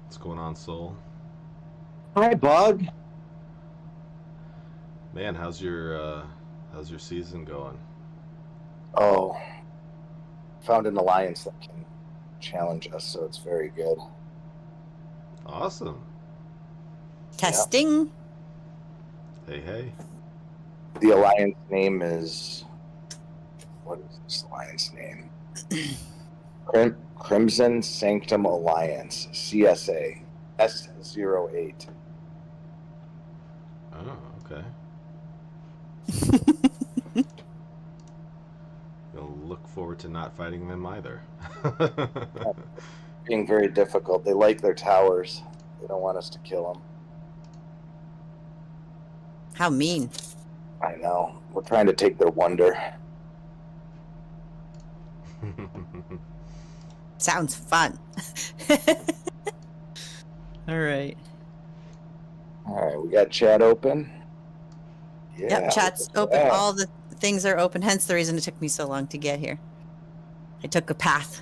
What's going on, Soul? Hi, Bug. Man, how's your season going? Oh, found an alliance that can challenge us, so it's very good. Awesome. Testing. Hey, hey. The alliance name is, what is this alliance name? Crimson Sanctum Alliance, CSA, S08. Oh, okay. You'll look forward to not fighting them either. Being very difficult. They like their towers. They don't want us to kill them. How mean. I know. We're trying to take their wonder. Sounds fun. All right. All right, we got chat open. Yeah, Yep, chat's open. All the things are open, hence the reason it took me so long to get here. I took a path.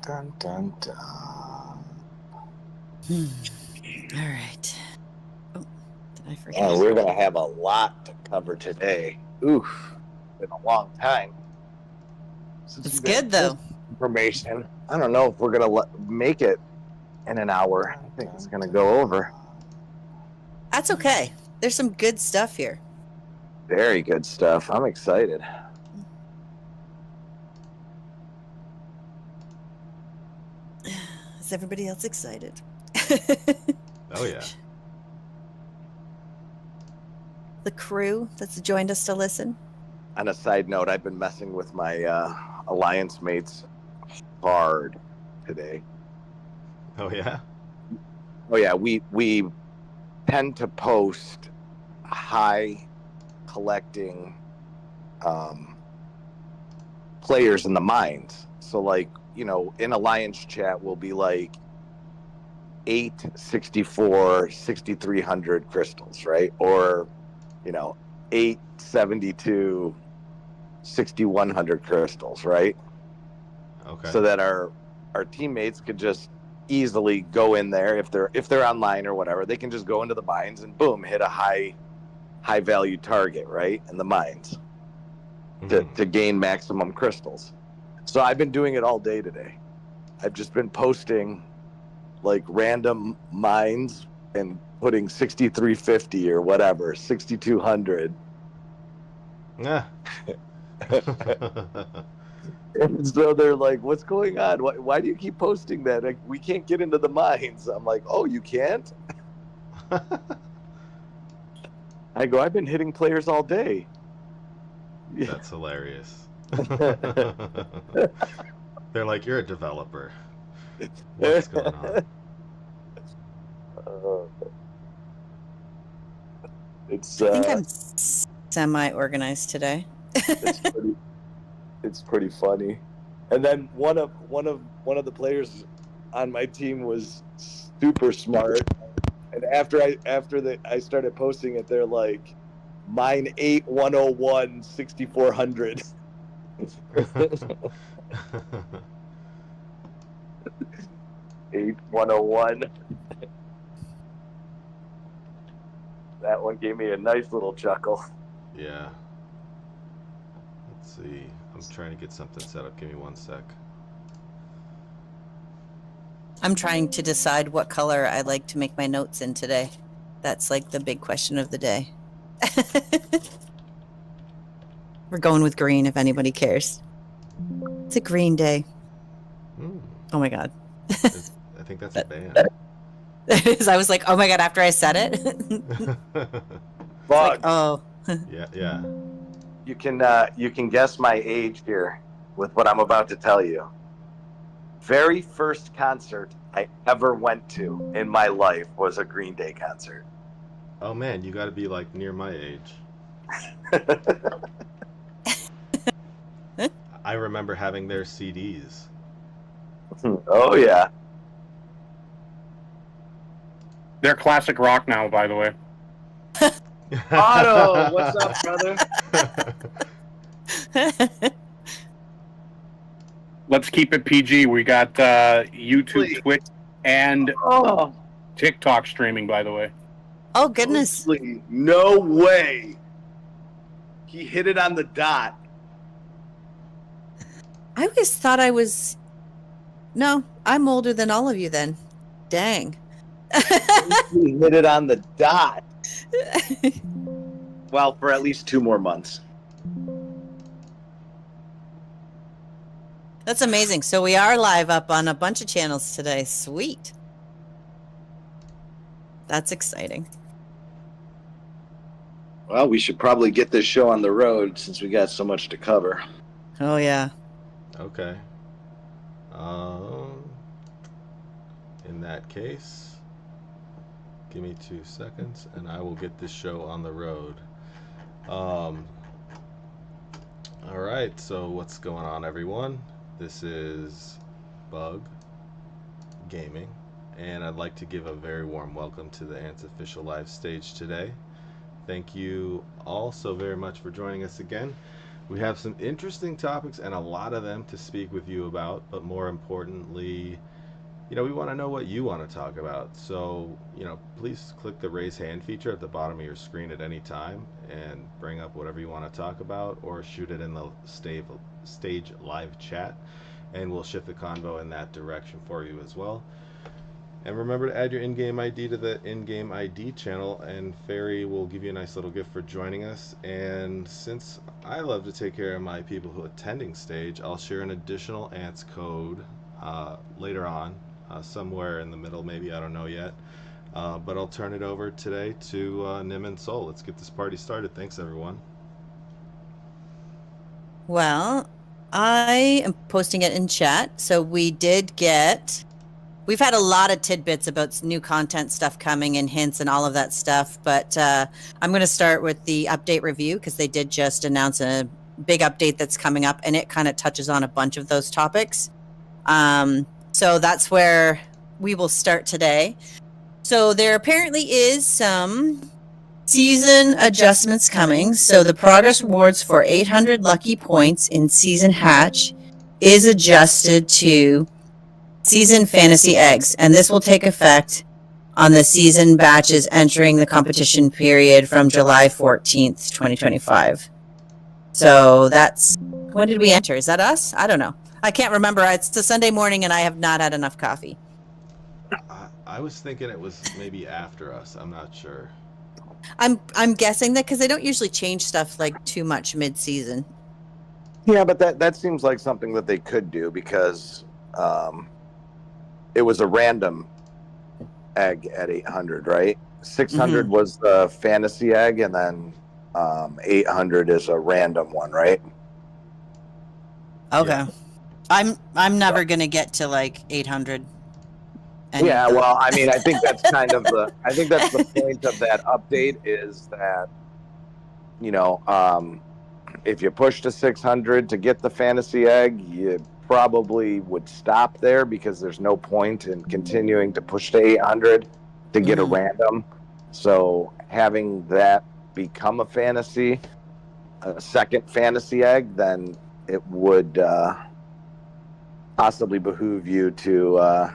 Dun, dun, dun. All right. Oh, did I forget? And we're going to have a lot to cover today. Oof, been a long time. It's good though. Information. I don't know if we're going to make it in an hour. I think it's going to go over. That's okay. There's some good stuff here. Very good stuff. I'm excited. Is everybody else excited? Oh, yeah. The crew that's joined us to listen. On a side note, I've been messing with my alliance mates hard today. Oh, yeah? Oh yeah, we tend to post high collecting players in the mines. So like, you know, in alliance chat will be like 864 6300 crystals, right? Or, you know, 872 6100 crystals, right? Okay. So that our teammates could just easily go in there if they're online or whatever. They can just go into the mines and boom, hit a high value target, right, in the mines to gain maximum crystals. So I've been doing it all day today. I've just been posting like random mines and putting 6350 or whatever, 6200. Yeah. And so they're like, what's going on? Why do you keep posting that? Like, we can't get into the mines. I'm like, oh, you can't? I go, I've been hitting players all day. That's hilarious. They're like, you're a developer. What's going on? It's I think I'm semi-organized today. it's pretty funny. And then one of the players on my team was super smart. And after I started posting it, they're like, mine 8101 6400. 8101. That one gave me a nice little chuckle. Yeah. Let's see. I'm trying to get something set up. Give me one sec. I'm trying to decide what color I like to make my notes in today. That's like the big question of the day. We're going with green if anybody cares. It's a green day. Oh my God. I think that's a band. I was like, oh my God, after I said it. Bug. Like, oh. Yeah. You can guess my age here with what I'm about to tell you. Very first concert I ever went to in my life was a Green Day concert. Oh man, you got to be like near my age. I remember having their CDs. Oh yeah. They're classic rock now, by the way. Otto, what's up, brother? Let's keep it PG. We got YouTube, Please. Twitch, and Oh, TikTok streaming, by the way. Oh, goodness. honestly, no way. He hit it on the dot. I always thought I was. No, I'm older than all of you then. Dang. He hit it on the dot. Well, for at least 2 more months. That's amazing. So we are live up on a bunch of channels today. Sweet. That's exciting. Well, we should probably get this show on the road since we got so much to cover. Oh, yeah. Okay. In that case, give me 2 seconds and I will get this show on the road. All right, so what's going on, everyone? This is Bug Gaming, and I'd like to give a very warm welcome to the Ants official live stage today. Thank you all so very much for joining us again. We have some interesting topics and a lot of them to speak with you about, but more importantly, we want to know what you want to talk about. So, please click the raise hand feature at the bottom of your screen at any time and bring up whatever you want to talk about, or shoot it in the stage live chat, and we'll shift the convo in that direction for you as well. And remember to add your in-game ID to the in-game ID channel, and Fairy will give you a nice little gift for joining us. And since I love to take care of my people who are attending stage, I'll share an additional Ants code later on, somewhere in the middle, maybe, I don't know yet. But I'll turn it over today to Nim and Soul. Let's get this party started. Thanks, everyone. Well, I am posting it in chat. So we've had a lot of tidbits about new content stuff coming and hints and all of that stuff. But I'm going to start with the update review because they did just announce a big update that's coming up, and it kind of touches on a bunch of those topics. So that's where we will start today. So there apparently is some season adjustments coming. So the progress rewards for 800 lucky points in season hatch is adjusted to season fantasy eggs, and this will take effect on the season batches entering the competition period from July 14th, 2025. So that's, when did we enter? Is that us? I don't know. I can't remember. It's a Sunday morning and I have not had enough coffee. I was thinking it was maybe after us. I'm not sure. I'm guessing that because they don't usually change stuff like too much mid-season. Yeah, but that seems like something that they could do because it was a random egg at 800, right? 600 was the fantasy egg, and then 800 is a random one, right? Okay. Yeah. I'm never gonna get to like 800. Yeah, well, I mean, I think that's kind of the point of that update is that, if you push to 600 to get the fantasy egg, you probably would stop there because there's no point in continuing to push to 800 to get a random. So having that become a second fantasy egg, then it would possibly behoove you to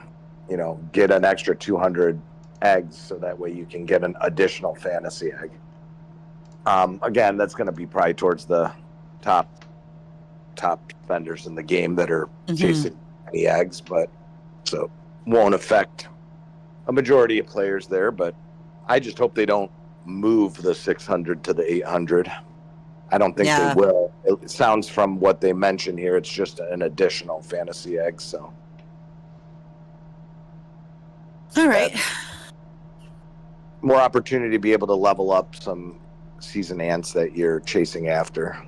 get an extra 200 eggs so that way you can get an additional fantasy egg. Again, that's going to be probably towards the top vendors in the game that are chasing any eggs, but so won't affect a majority of players there. But I just hope they don't move the 600 to the 800. I don't think they will. It sounds from what they mentioned here, it's just an additional fantasy egg. So, all right, more opportunity to be able to level up some season ants that you're chasing after.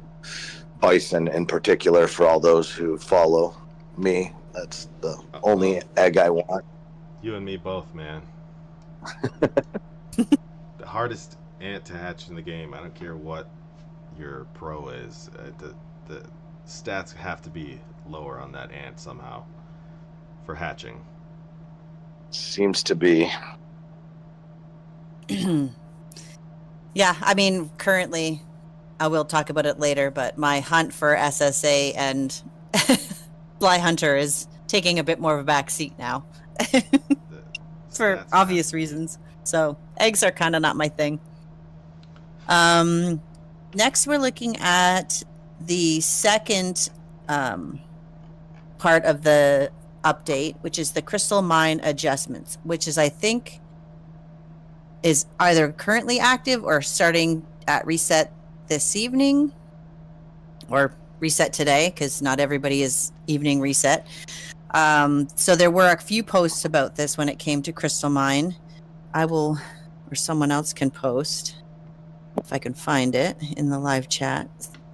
Bison in particular, for all those who follow me. That's the only egg I want. You and me both, man. The hardest ant to hatch in the game. I don't care what your pro is. The stats have to be lower on that ant somehow for hatching. Seems to be. Yeah, I mean, currently, I will talk about it later, but my hunt for SSA and Fly Hunter is taking a bit more of a back seat now for Stats obvious have- reasons. So eggs are kind of not my thing. Next, we're looking at the second part of the update, which is the crystal mine adjustments, which is, I think, is either currently active or starting at reset this evening or reset today, because not everybody is evening reset. So there were a few posts about this when it came to Crystal Mine. I will, or someone else can post, if I can find it in the live chat,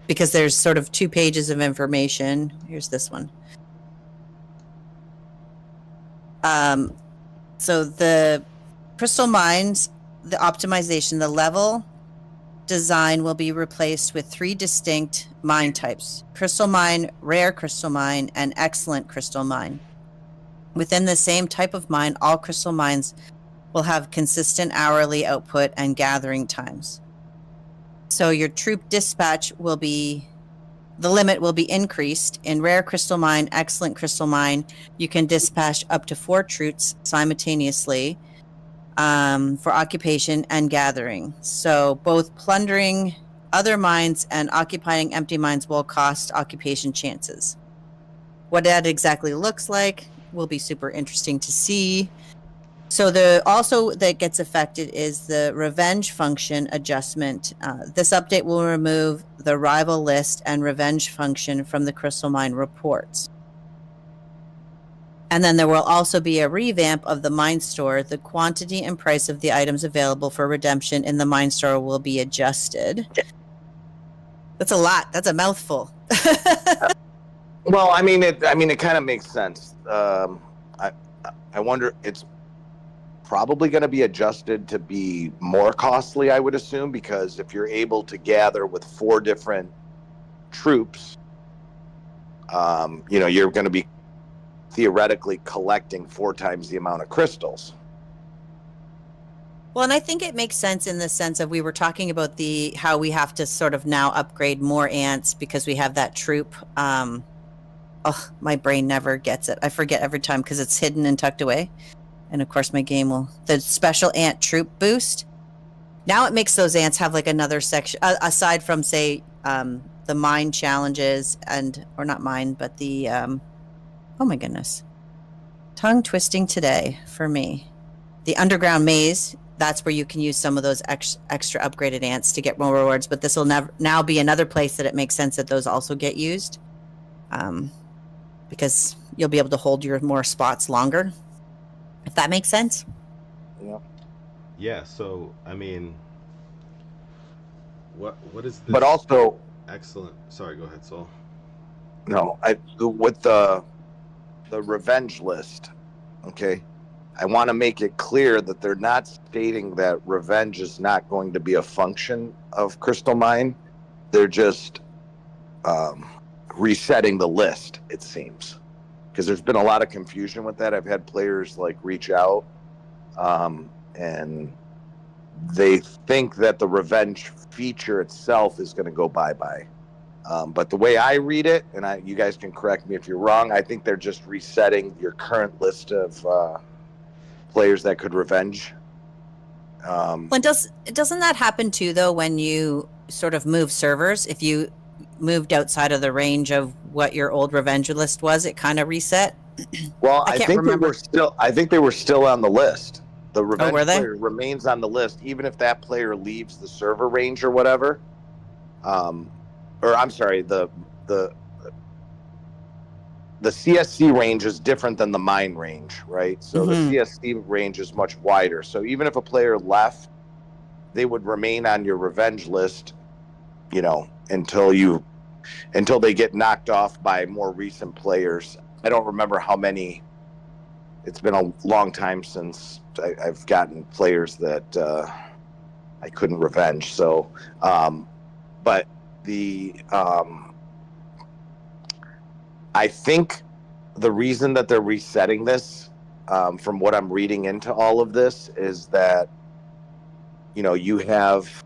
because there's sort of 2 pages of information. Here's this one. So the Crystal Mines, the optimization, the level design will be replaced with 3 distinct mine types: crystal mine, rare crystal mine, and excellent crystal mine. Within the same type of mine, all crystal mines will have consistent hourly output and gathering times. So your troop dispatch will be, the limit will be increased. In rare crystal mine, excellent crystal mine, you can dispatch up to 4 troops simultaneously for occupation and gathering. So both plundering other mines and occupying empty mines will cost occupation chances. What that exactly looks like will be super interesting to see. So the also that gets affected is the revenge function adjustment. This update will remove the rival list and revenge function from the crystal mine reports. And then there will also be a revamp of the mine store. The quantity and price of the items available for redemption in the mine store will be adjusted. That's a lot. That's a mouthful. Well, I mean, it kind of makes sense. I wonder, it's probably going to be adjusted to be more costly, I would assume, because if you're able to gather with 4 different troops, you're going to be theoretically collecting 4 times the amount of crystals. Well, and I think it makes sense in the sense of, we were talking about how we have to sort of now upgrade more ants because we have that troop. My brain never gets it. I forget every time because it's hidden and tucked away. And of course my game will, the special ant troop boost. Now it makes those ants have like another section, aside from, say, the mine challenges or not mine, but the, oh my goodness. Tongue twisting today for me. The underground maze, that's where you can use some of those extra upgraded ants to get more rewards, but this will now be another place that it makes sense that those also get used. Because you'll be able to hold your more spots longer, if that makes sense. Yeah. Yeah, so I mean, what is this? But also, excellent. Sorry, go ahead, Saul. no, with the revenge list, okay, I want to make it clear that they're not stating that revenge is not going to be a function of Crystal Mine. They're just resetting the list, it seems, because there's been a lot of confusion with that. I've had players like reach out and they think that the revenge feature itself is going to go bye-bye. But the way I read it, and you guys can correct me if you're wrong, I think they're just resetting your current list of players that could revenge. Well, doesn't that happen too, though, when you sort of move servers? If you moved outside of the range of what your old revenge list was, it kind of reset? Well, I can't remember. I think they were still on the list. The revenge were they? player remains on the list, even if that player leaves the server range or whatever. Or I'm sorry, the CSC range is different than the mine range, right? So the CSC range is much wider. So even if a player left, they would remain on your revenge list, until they get knocked off by more recent players. I don't remember how many. It's been a long time since I've gotten players that I couldn't revenge. So, but I think the reason that they're resetting this, from what I'm reading into all of this, is that you have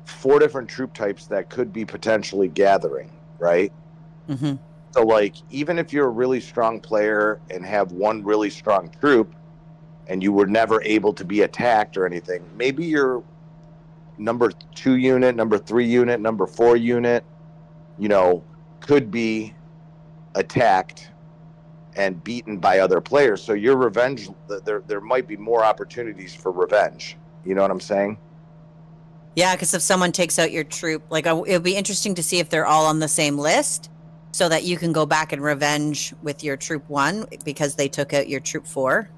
4 different troop types that could be potentially gathering, right? Mm-hmm. So, like, even if you're a really strong player and have one really strong troop and you were never able to be attacked or anything, maybe your number 2 unit, number 3 unit, number 4 unit, could be attacked and beaten by other players. So your revenge, there might be more opportunities for revenge. You know what I'm saying? Yeah, because if someone takes out your troop, like it would be interesting to see if they're all on the same list, so that you can go back and revenge with your troop 1 because they took out your troop 4.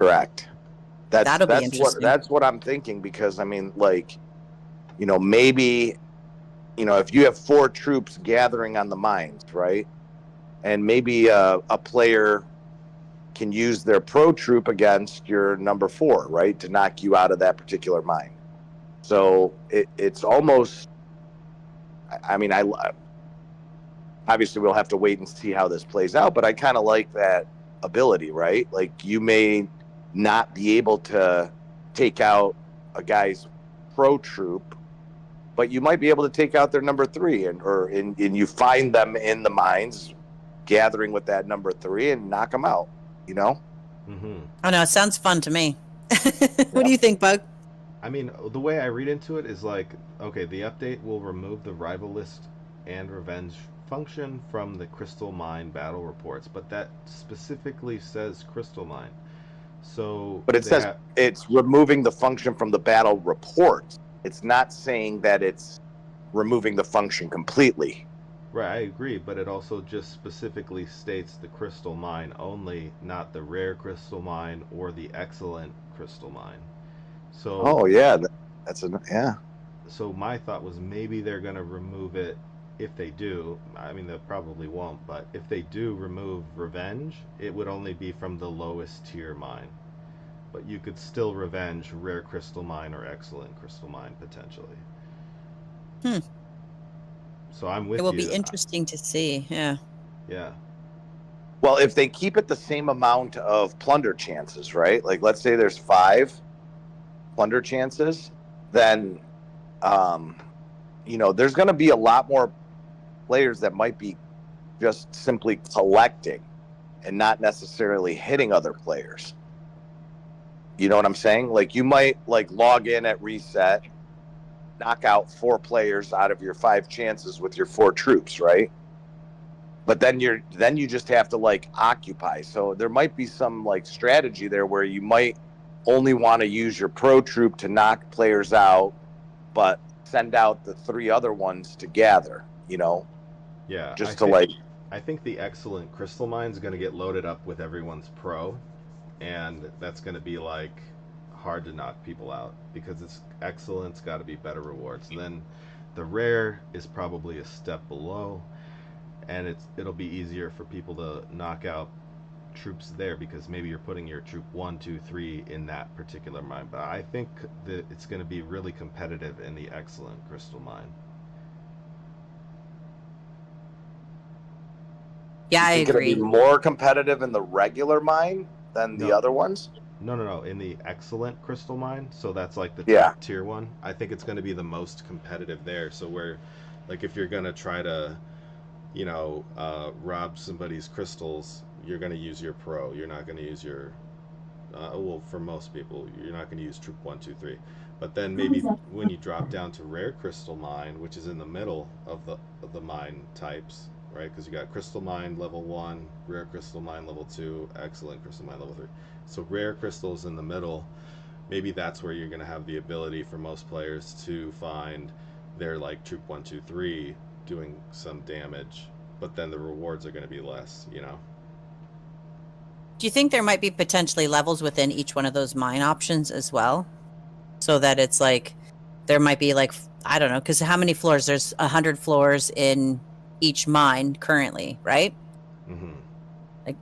Correct. That'll be interesting. That's what I'm thinking, because I mean, like, maybe, if you have 4 troops gathering on the mines, right? And maybe a player can use their pro troop against your number 4, right, to knock you out of that particular mine. So it's almost, I mean, obviously we'll have to wait and see how this plays out, but I kind of like that ability, right? Like, you may not be able to take out a guy's pro troop, but you might be able to take out their number 3, and you find them in the mines gathering with that number 3 and knock them out, Mm-hmm. Oh no, it sounds fun to me. What do you think, Bug? I mean, the way I read into it is like, okay, the update will remove the rival list and revenge function from the Crystal Mine battle reports, but that specifically says Crystal Mine. So, but it says it's removing the function from the battle report. It's not saying that it's removing the function completely. Right, I agree, but it also just specifically states the Crystal Mine only, not the Rare Crystal Mine or the Excellent Crystal Mine. So, oh yeah, yeah. So my thought was maybe they're going to remove it. If they do, I mean, they probably won't, but if they do remove revenge, it would only be from the lowest tier mine. But you could still revenge Rare Crystal Mine or Excellent Crystal Mine potentially. So I'm with you. It will be interesting to see. Yeah. Yeah. Well, if they keep it the same amount of plunder chances, right? Like, let's say there's 5 plunder chances, then, there's going to be a lot more players that might be just simply collecting and not necessarily hitting other players. You know what I'm saying? Like, you might log in at reset, knock out 4 players out of your 5 chances with your 4 troops, right? But then you just have to occupy. So there might be some strategy there where you might only want to use your pro troop to knock players out, but send out the 3 other ones to gather, Yeah. I think the Excellent Crystal Mine is going to get loaded up with everyone's pro, and that's going to be hard to knock people out because it's Excellent's got to be better rewards. And then the Rare is probably a step below, and it'll be easier for people to knock out troops there because maybe you're putting your troop 1, 2, 3 in that particular mine. But I think that it's going to be really competitive in the Excellent Crystal Mine. Yeah, I agree. It'll be more competitive in the regular mine than the other ones? No. In the Excellent Crystal Mine, so that's the top tier one. I think it's going to be the most competitive there. So where, if you're going to try to, rob somebody's crystals, you're going to use your pro. You're not going to use your, for most people, you're not going to use troop 1, 2, 3. But then maybe when you drop down to Rare Crystal Mine, which is in the middle of the mine types, right? Because you got Crystal Mine level 1, Rare Crystal Mine level 2, Excellent Crystal Mine level 3. So Rare Crystals in the middle, maybe that's where you're going to have the ability for most players to find their troop 1, 2, 3 doing some damage, but then the rewards are going to be less, Do you think there might be potentially levels within each one of those mine options as well? So that it's there might be I don't know, because how many floors? There's 100 floors in each mine currently, right? Mm-hmm.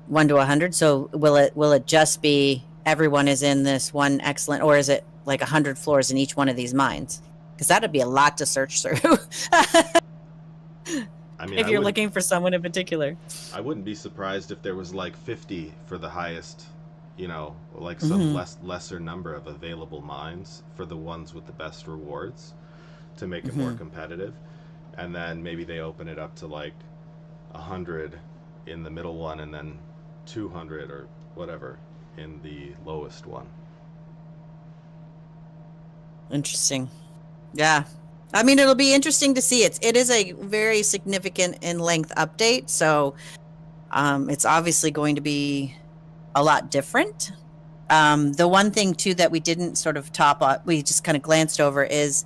1 to 100. So will it just be everyone is in this one Excellent, or is it 100 floors in each one of these mines? Because that'd be a lot to search through. I mean, if you're looking for someone in particular, I wouldn't be surprised if there was 50 for the highest you know, like some Mm-hmm. lesser number of available mines for the ones with the best rewards to make it more Mm-hmm. competitive. And then maybe they open it up to like 100 in the middle one and then 200 or whatever in the lowest one. Interesting. Yeah. I mean, it'll be interesting to see. It is a very significant in length update, so it's obviously going to be a lot different. The one thing too that we didn't sort of we just kind of glanced over is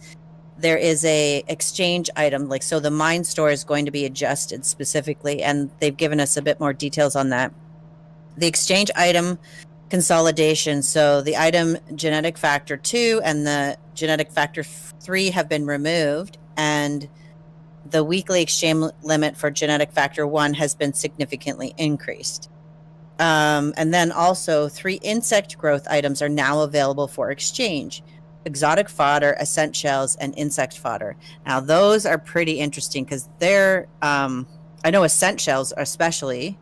there is a exchange item, like, so the mine store is going to be adjusted specifically, and they've given us a bit more details on that. The exchange item consolidation. So the item genetic factor 2 and the genetic factor 3 have been removed, and the weekly exchange limit for genetic factor 1 has been significantly increased. And then also 3 insect growth items are now available for exchange: exotic fodder, ascent shells, and insect fodder. Now those are pretty interesting because they're I know ascent shells especially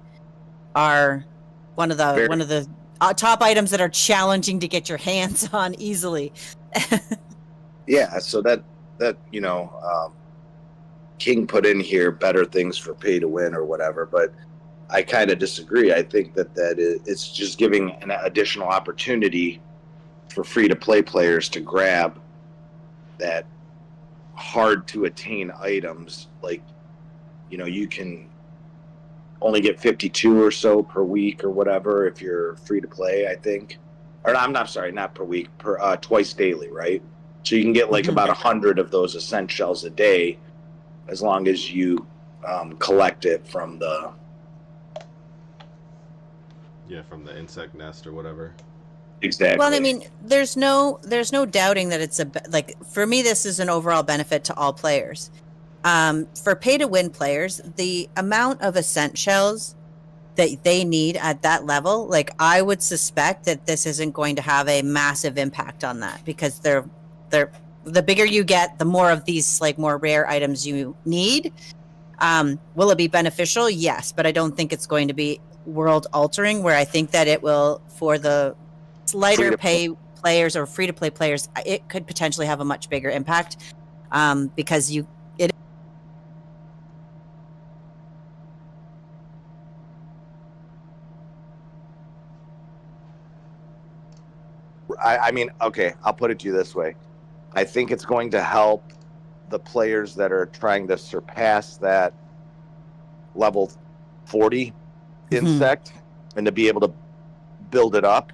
are one of the top items that are challenging to get your hands on easily. Yeah, so that King put in here better things for pay to win or whatever, but I kind of disagree. I think that it's just giving an additional opportunity for free to play players to grab that hard to attain items. Like, you can only get 52 or so per week or whatever if you're free to play, I think. Or I'm not sorry, not per week, per twice daily, right? So you can get like about 100 of those ascent shells a day, as long as you collect it from the From the insect nest or whatever. exactly. Well, I mean, there's no doubting that it's like, for me, this is an overall benefit to all players. For pay to win players, the amount of ascent shells that they need at that level, like, I would suspect that this isn't going to have a massive impact on that, because they're the bigger you get, the more of these like more rare items you need. Will it be beneficial? Yes, but I don't think it's going to be world altering, where I think that it will, for the lighter pay players or free to play players, it could potentially have a much bigger impact, because I mean, okay, I'll put it to you this way. I think it's going to help the players that are trying to surpass that level 40 insect and to be able to build it up.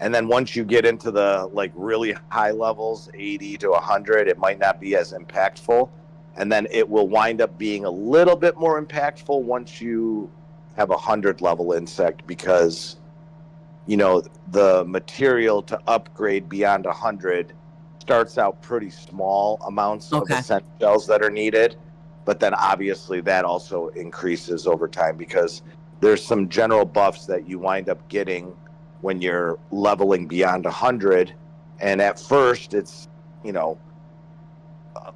And then once you get into the like really high levels, 80 to 100, it might not be as impactful. And then it will wind up being a little bit more impactful once you have a 100 level insect, because the material to upgrade beyond 100 starts out pretty small amounts of ascent shells that are needed, but then obviously that also increases over time, because there's some general buffs that you wind up getting when you're leveling beyond 100, and at first it's a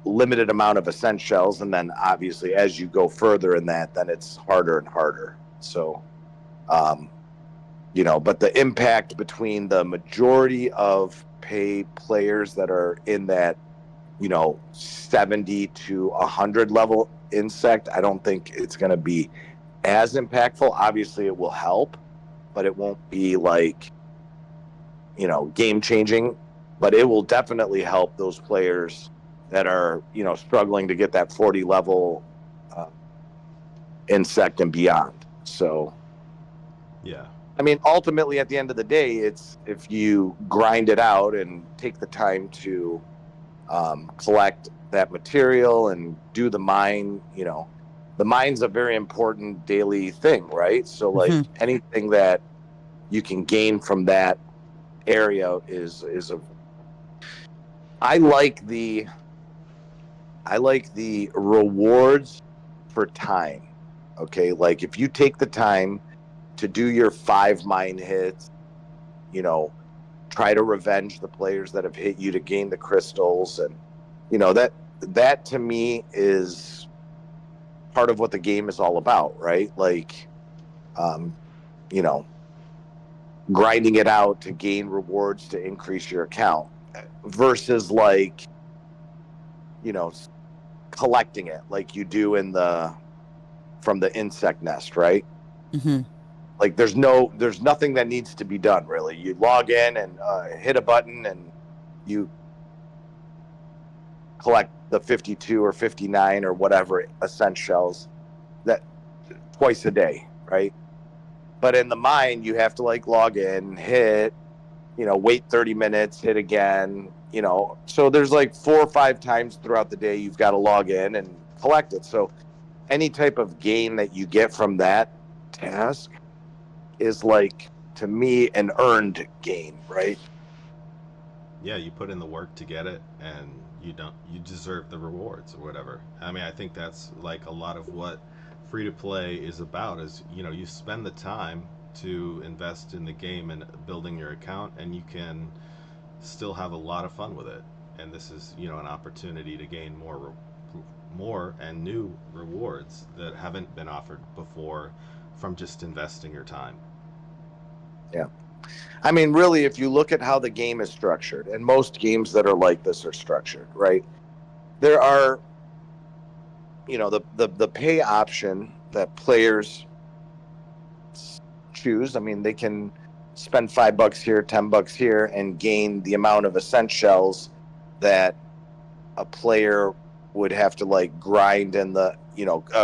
limited amount of ascent shells, and then obviously as you go further in that, then it's harder and harder. So but the impact between the majority of pay players that are in that 70 to 100 level insect, I don't think it's going to be as impactful. Obviously it will help, but it won't be like game changing, but it will definitely help those players that are struggling to get that 40 level insect and beyond. So yeah, I mean, ultimately, at the end of the day, it's if you grind it out and take the time to collect that material and do the mine, the mine's a very important daily thing, right? So, like, anything that you can gain from that area is a. I like the rewards for time. Okay, like if you take the time to do your 5 mine hits, try to revenge the players that have hit you to gain the crystals, and that to me is part of what the game is all about, right? Like grinding it out to gain rewards to increase your account versus like, you know, collecting it like you do from the insect nest, right? Mm-hmm. Like there's nothing that needs to be done really. You log in and hit a button and you collect the 52 or 59 or whatever ascent shells that twice a day, right? But in the mine, you have to like log in, hit, wait 30 minutes, hit again, So there's like 4 or 5 times throughout the day you've got to log in and collect it. So any type of gain that you get from that task is like, to me, an earned gain, right? Yeah, you put in the work to get it, and you deserve the rewards or whatever. I mean, I think that's like a lot of what free to play is about, is you spend the time to invest in the game and building your account, and you can still have a lot of fun with it. And this is an opportunity to gain more and new rewards that haven't been offered before from just investing your time. Yeah. I mean, really, if you look at how the game is structured, and most games that are like this are structured, right? There are, the pay option that players choose. I mean, they can spend $5 here, $10 here, and gain the amount of ascent shells that a player would have to like grind in the,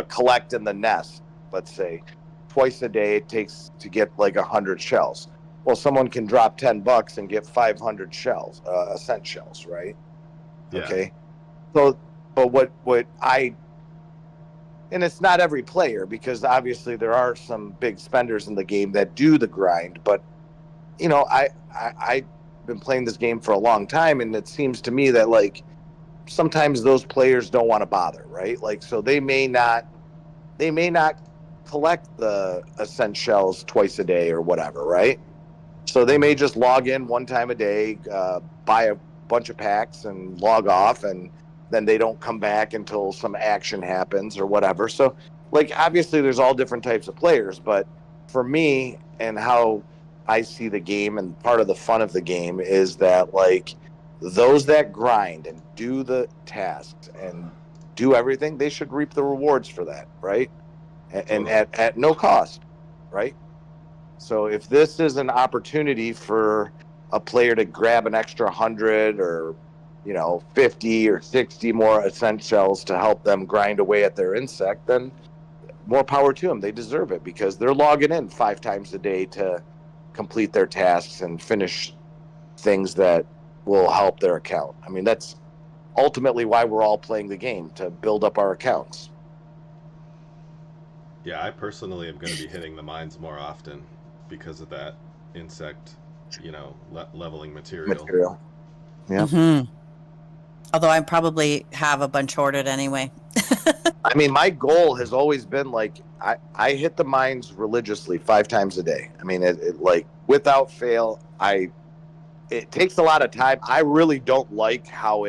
collect in the nest. Let's say twice a day it takes to get like 100 shells. Well, someone can drop $10 and get 500 shells, ascent shells, right? Yeah. Okay. So, but what and it's not every player, because obviously there are some big spenders in the game that do the grind. But I've been playing this game for a long time, and it seems to me that like sometimes those players don't want to bother, right? Like, so they may not collect the ascent shells twice a day or whatever, right? So they may just log in one time a day, buy a bunch of packs and log off, and then they don't come back until some action happens or whatever. So like, obviously there's all different types of players, but for me and how I see the game, and part of the fun of the game is that like those that grind and do the tasks and do everything, they should reap the rewards for that, right? And at no cost, right? So if this is an opportunity for a player to grab an extra 100 or 50 or 60 more ascent shells to help them grind away at their insect, then more power to them. They deserve it, because they're logging in 5 times a day to complete their tasks and finish things that will help their account. I mean, that's ultimately why we're all playing the game, to build up our accounts. Yeah, I personally am going to be hitting the mines more often because of that insect, leveling material. Yeah. Mm-hmm. Although I probably have a bunch hoarded anyway. I mean, my goal has always been like, I hit the mines religiously 5 times a day. I mean, it like without fail. It takes a lot of time. I really don't like how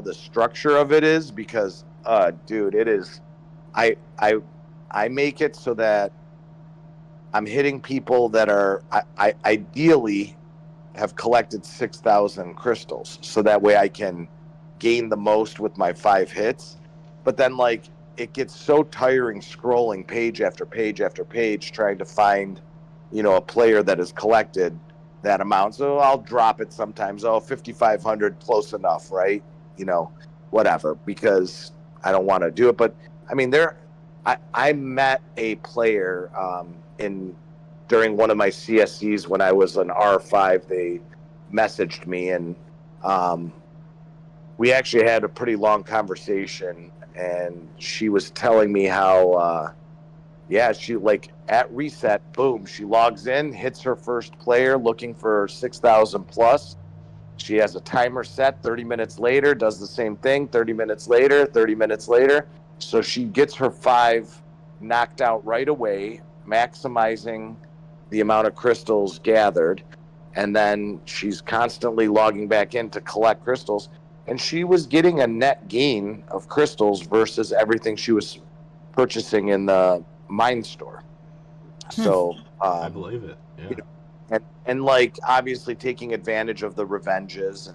the structure of it is, because, dude, it is. I make it so that I'm hitting people that are I ideally have collected 6,000 crystals, so that way I can gain the most with my 5 hits. But then like it gets so tiring scrolling page after page after page trying to find a player that has collected that amount. So I'll drop it sometimes. 5,500, close enough, right? Whatever, because I don't want to do it. But I mean, I met a player during one of my CSCs when I was an R5. They messaged me, and we actually had a pretty long conversation, and she was telling me how she like at reset, boom, she logs in, hits her first player looking for 6,000 plus. She has a timer set. 30 minutes later, does the same thing. 30 minutes later, 30 minutes later. So she gets her 5 knocked out right away, maximizing the amount of crystals gathered. And then she's constantly logging back in to collect crystals. And she was getting a net gain of crystals versus everything she was purchasing in the mine store. So I believe it. Yeah. and like obviously taking advantage of the revenges,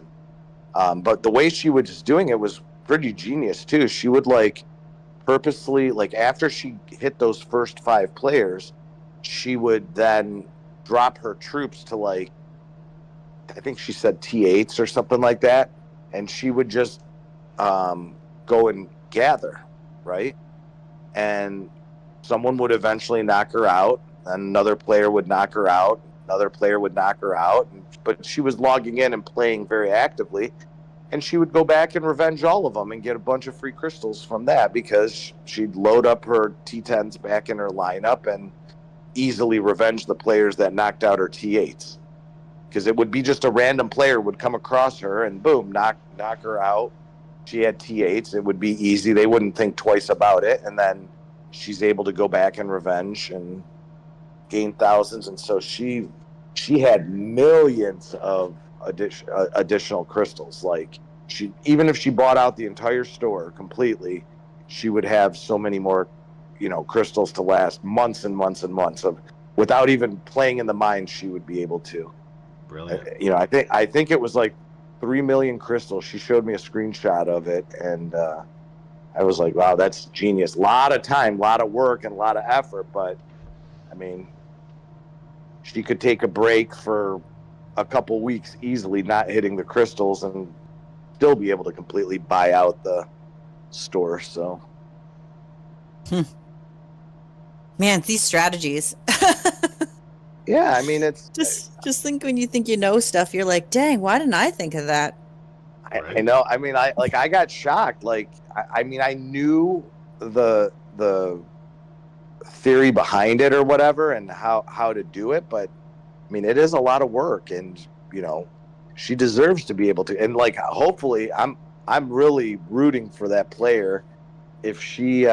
and but the way she was doing it was pretty genius too. She would like purposely, like after she hit those first 5 players, she would then drop her troops to like, I think she said T8s or something like that, and she would just go and gather, right? And someone would eventually knock her out, and another player would knock her out, another player would knock her out, but she was logging in and playing very actively, and she would go back and revenge all of them and get a bunch of free crystals from that, because she'd load up her T10s back in her lineup and easily revenge the players that knocked out her T8s. Because it would be just a random player would come across her and boom, knock her out. She had T8s. It would be easy. They wouldn't think twice about it. And then she's able to go back and revenge and gain thousands. And so she had millions of additional crystals. Like even if she bought out the entire store completely, she would have so many more, crystals to last months and months and months of, without even playing in the mine, she would be able to. Brilliant. I think it was like 3 million crystals. She showed me a screenshot of it, and I was like, wow, that's genius. A lot of time, a lot of work, and a lot of effort, but I mean, she could take a break for a couple weeks easily, not hitting the crystals, and still be able to completely buy out the store. So Man, these strategies. yeah, I mean, it's just think, when you think you know stuff, you're like, dang, why didn't I think of that? I know. I mean, I got shocked. Like, I mean, I knew the theory behind it or whatever, and how to do it, but I mean, it is a lot of work, and she deserves to be able to. And like, hopefully, I'm really rooting for that player if she,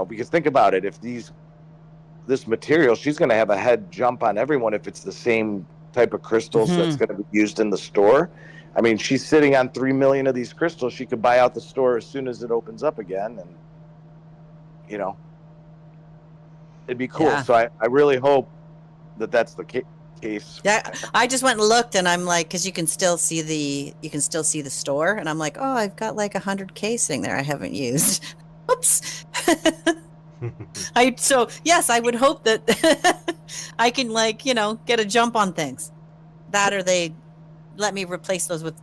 because think about it, if this material, she's going to have a head jump on everyone if it's the same type of crystals that's going to be used in the store. I mean, she's sitting on 3 million of these crystals. She could buy out the store as soon as it opens up again, and it'd be cool. Yeah. So I really hope that that's the case. Yeah, I just went and looked, and I'm like, because you can still see the store, and I'm like, oh, I've got like 100K sitting there I haven't used. Oops. Yes, I would hope that I can get a jump on things. That, or they let me replace those with,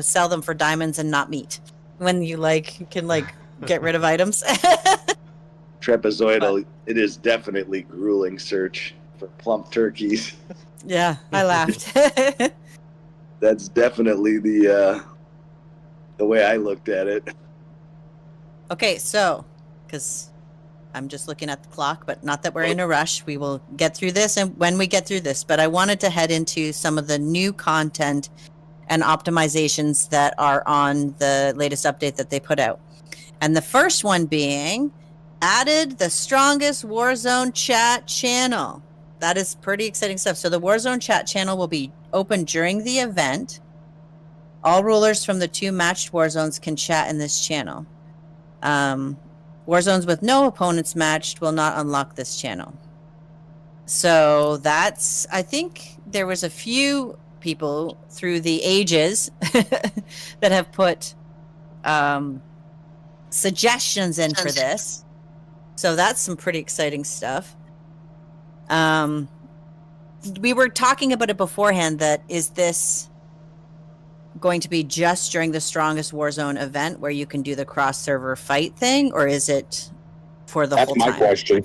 sell them for diamonds and not meat. When you can get rid of items. Trapezoidal, it is definitely grueling search for plump turkeys. Yeah, I laughed. That's definitely the way I looked at it. Okay, so, because I'm just looking at the clock, but not that we're in a rush. We will get through this, and when we get through this, but I wanted to head into some of the new content and optimizations that are on the latest update that they put out. And the first one being added the strongest Warzone chat channel. That is pretty exciting stuff. So the Warzone chat channel will be open during the event. All rulers from the 2 matched Warzones can chat in this channel. Warzones with no opponents matched will not unlock this channel. So that's, I think there was a few people through the ages that have put suggestions in for this. So that's some pretty exciting stuff. We were talking about it beforehand, that is this going to be just during the Strongest Warzone event where you can do the cross-server fight thing, or is it for the whole time? That's my question.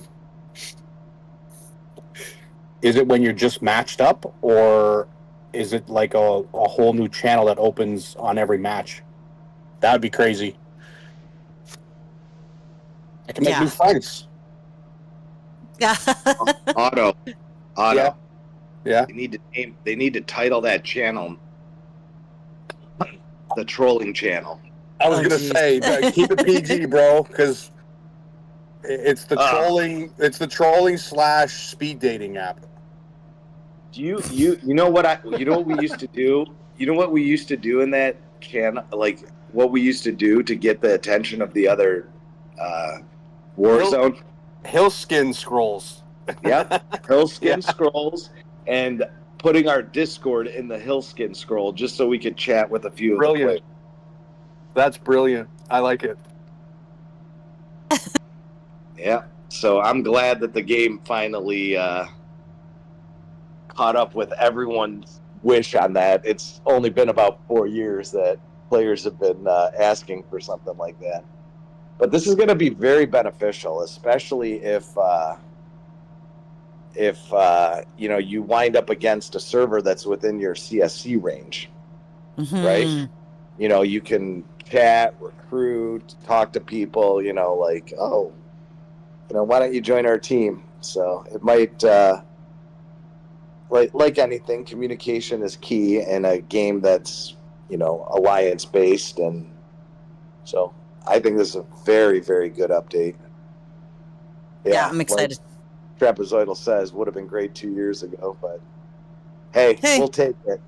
Is it when you're just matched up, or is it like a whole new channel that opens on every match? That would be crazy. I can make new fights. Auto. Yeah. They need to title that channel the trolling channel. I was gonna say, keep it PG, bro, because it's the trolling. It's the trolling / speed dating app. Do you know what we used to do? You know what we used to do in that channel? Like what we used to do to get the attention of the other Warzone? Hillskin scrolls. Yep, Hillskin scrolls. and putting our Discord in the Hillskin scroll just so we could chat with a few of the Brilliant. players. That's brilliant. I like it. Yeah. So I'm glad that the game finally caught up with everyone's wish on that. It's only been about 4 years that players have been asking for something like that. But this is going to be very beneficial, especially if you wind up against a server that's within your CSC range, right? Mhm. You can chat, recruit, talk to people, why don't you join our team? So it might, like anything, communication is key in a game that's, alliance based. And so I think this is a very, very good update. Yeah, I'm excited. Like Trapezoidal says, would have been great 2 years ago, but hey, we'll take it.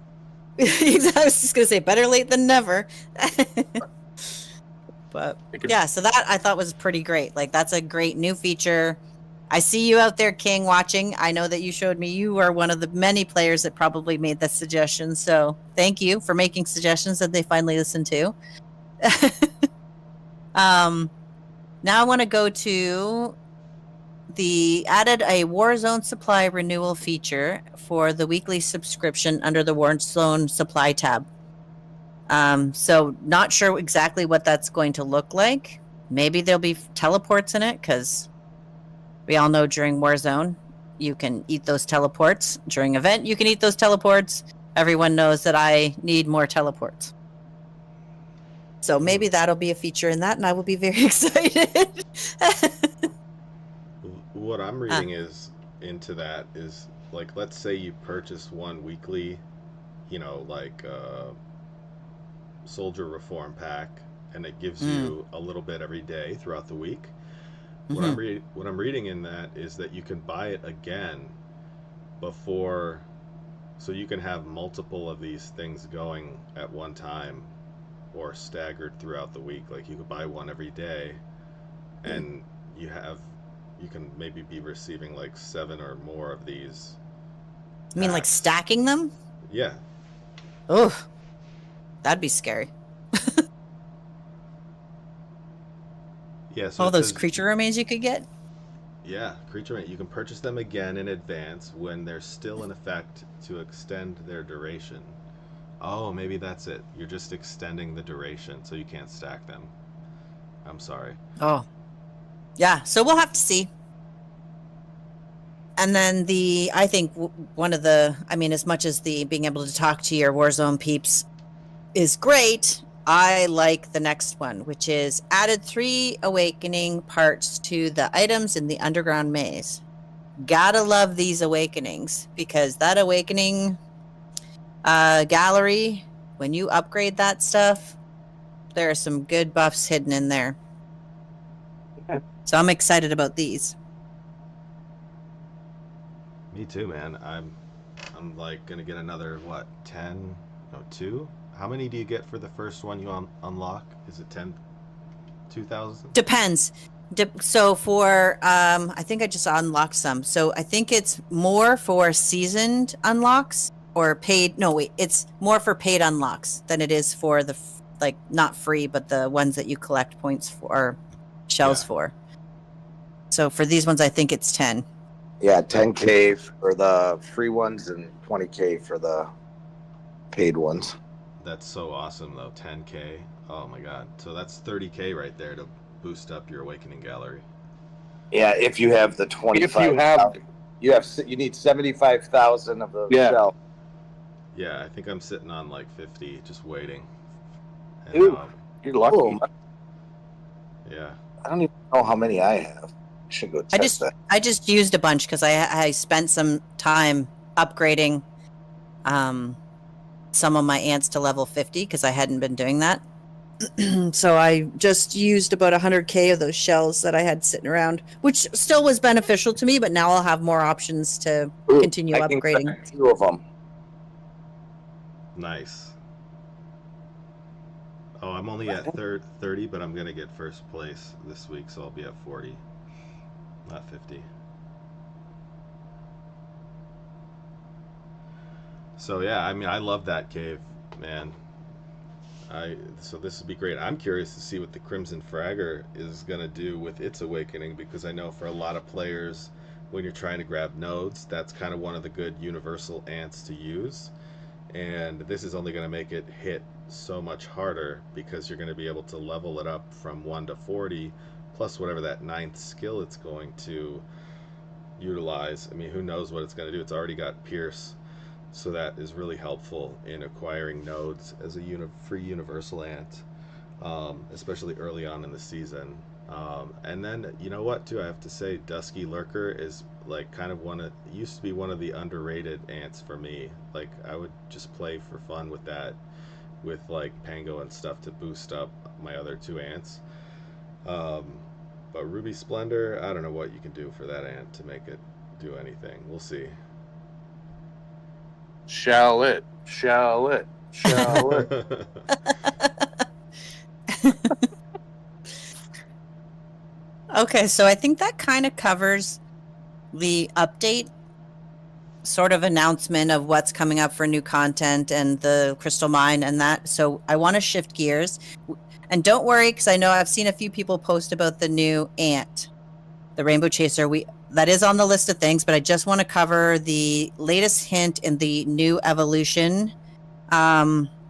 I was just gonna say better late than never. But yeah, so that I thought was pretty great. Like that's a great new feature. I see you out there, King, watching. I know that you showed me you are one of the many players that probably made that suggestion. So thank you for making suggestions that they finally listen to. Now I want to go to the added a Warzone supply renewal feature for the weekly subscription under the Warzone supply tab. So not sure exactly what that's going to look like. Maybe there'll be teleports in it because we all know during Warzone you can eat those teleports. During event you can eat those teleports. Everyone knows that I need more teleports. So maybe that'll be a feature in that, and I will be very excited. What I'm reading is into that is like, let's say you purchase one weekly, like Soldier Reform pack, and it gives you a little bit every day throughout the week. What I'm reading in that is that you can buy it again before, so you can have multiple of these things going at one time or staggered throughout the week. Like you could buy one every day, and you can maybe be receiving like 7 or more of these. You mean like stacking them? Yeah. Oh, that'd be scary. Yeah. So all those creature remains you could get? Yeah, creature remains. You can purchase them again in advance when they're still in effect to extend their duration. Oh, maybe that's it. You're just extending the duration so you can't stack them. I'm sorry. Oh. Yeah, so we'll have to see. And then I think one of the, as much as the being able to talk to your Warzone peeps is great, I like the next one, which is added 3 awakening parts to the items in the underground maze. Gotta love these awakenings, because that awakening gallery, when you upgrade that stuff, there are some good buffs hidden in there. So I'm excited about these. Me too, man. I'm like gonna get another 10? No, 2. How many do you get for the first one you unlock? Is it 10? 2,000? Depends. So for I think I just unlocked some. So I think it's more for seasoned unlocks or paid. No, wait, it's more for paid unlocks than it is for the not free, but the ones that you collect points for or shells for. So for these ones, I think it's 10. Yeah, 10K for the free ones and 20K for the paid ones. That's so awesome, though. 10K. Oh my god. So that's 30K right there to boost up your awakening gallery. Yeah, if you have the 25. If you need 75,000 of those shells. Yeah, I think I'm sitting on like 50, just waiting. And, Ooh, you're lucky. Yeah. I don't even know how many I have. I should go test that. I just used a bunch because I spent some time upgrading some of my ants to level 50 because I hadn't been doing that. So I just used about 100K of those shells that I had sitting around, which still was beneficial to me, but now I'll have more options to continue upgrading. I can 2 of them. Nice. Oh, I'm only at 30, but I'm going to get first place this week, so I'll be at 40, not 50. So yeah, I mean, I love that cave, man. So this would be great. I'm curious to see what the Crimson Fragger is gonna do with its awakening, because I know for a lot of players, when you're trying to grab nodes, that's kind of one of the good universal ants to use. And this is only going to make it hit so much harder, because you're going to be able to level it up from 1 to 40 plus whatever that ninth skill it's going to utilize. I mean, who knows what it's going to do. It's already got Pierce, so that is really helpful in acquiring nodes as a free universal ant, especially early on in the season. And then, you know what, too, I have to say, Dusky Lurker is like kind of used to be one of the underrated ants for me. Like, I would just play for fun with that, with like Pango and stuff to boost up my other two ants. But Ruby Splendor, I don't know what you can do for that ant to make it do anything. We'll see. Shall it? Okay, so I think that kind of covers the update sort of announcement of what's coming up for new content and the Crystal Mine and that. So I want to shift gears. And don't worry, because I know I've seen a few people post about the new ant, the Rainbow Chaser. That is on the list of things, but I just want to cover the latest hint in the new evolution that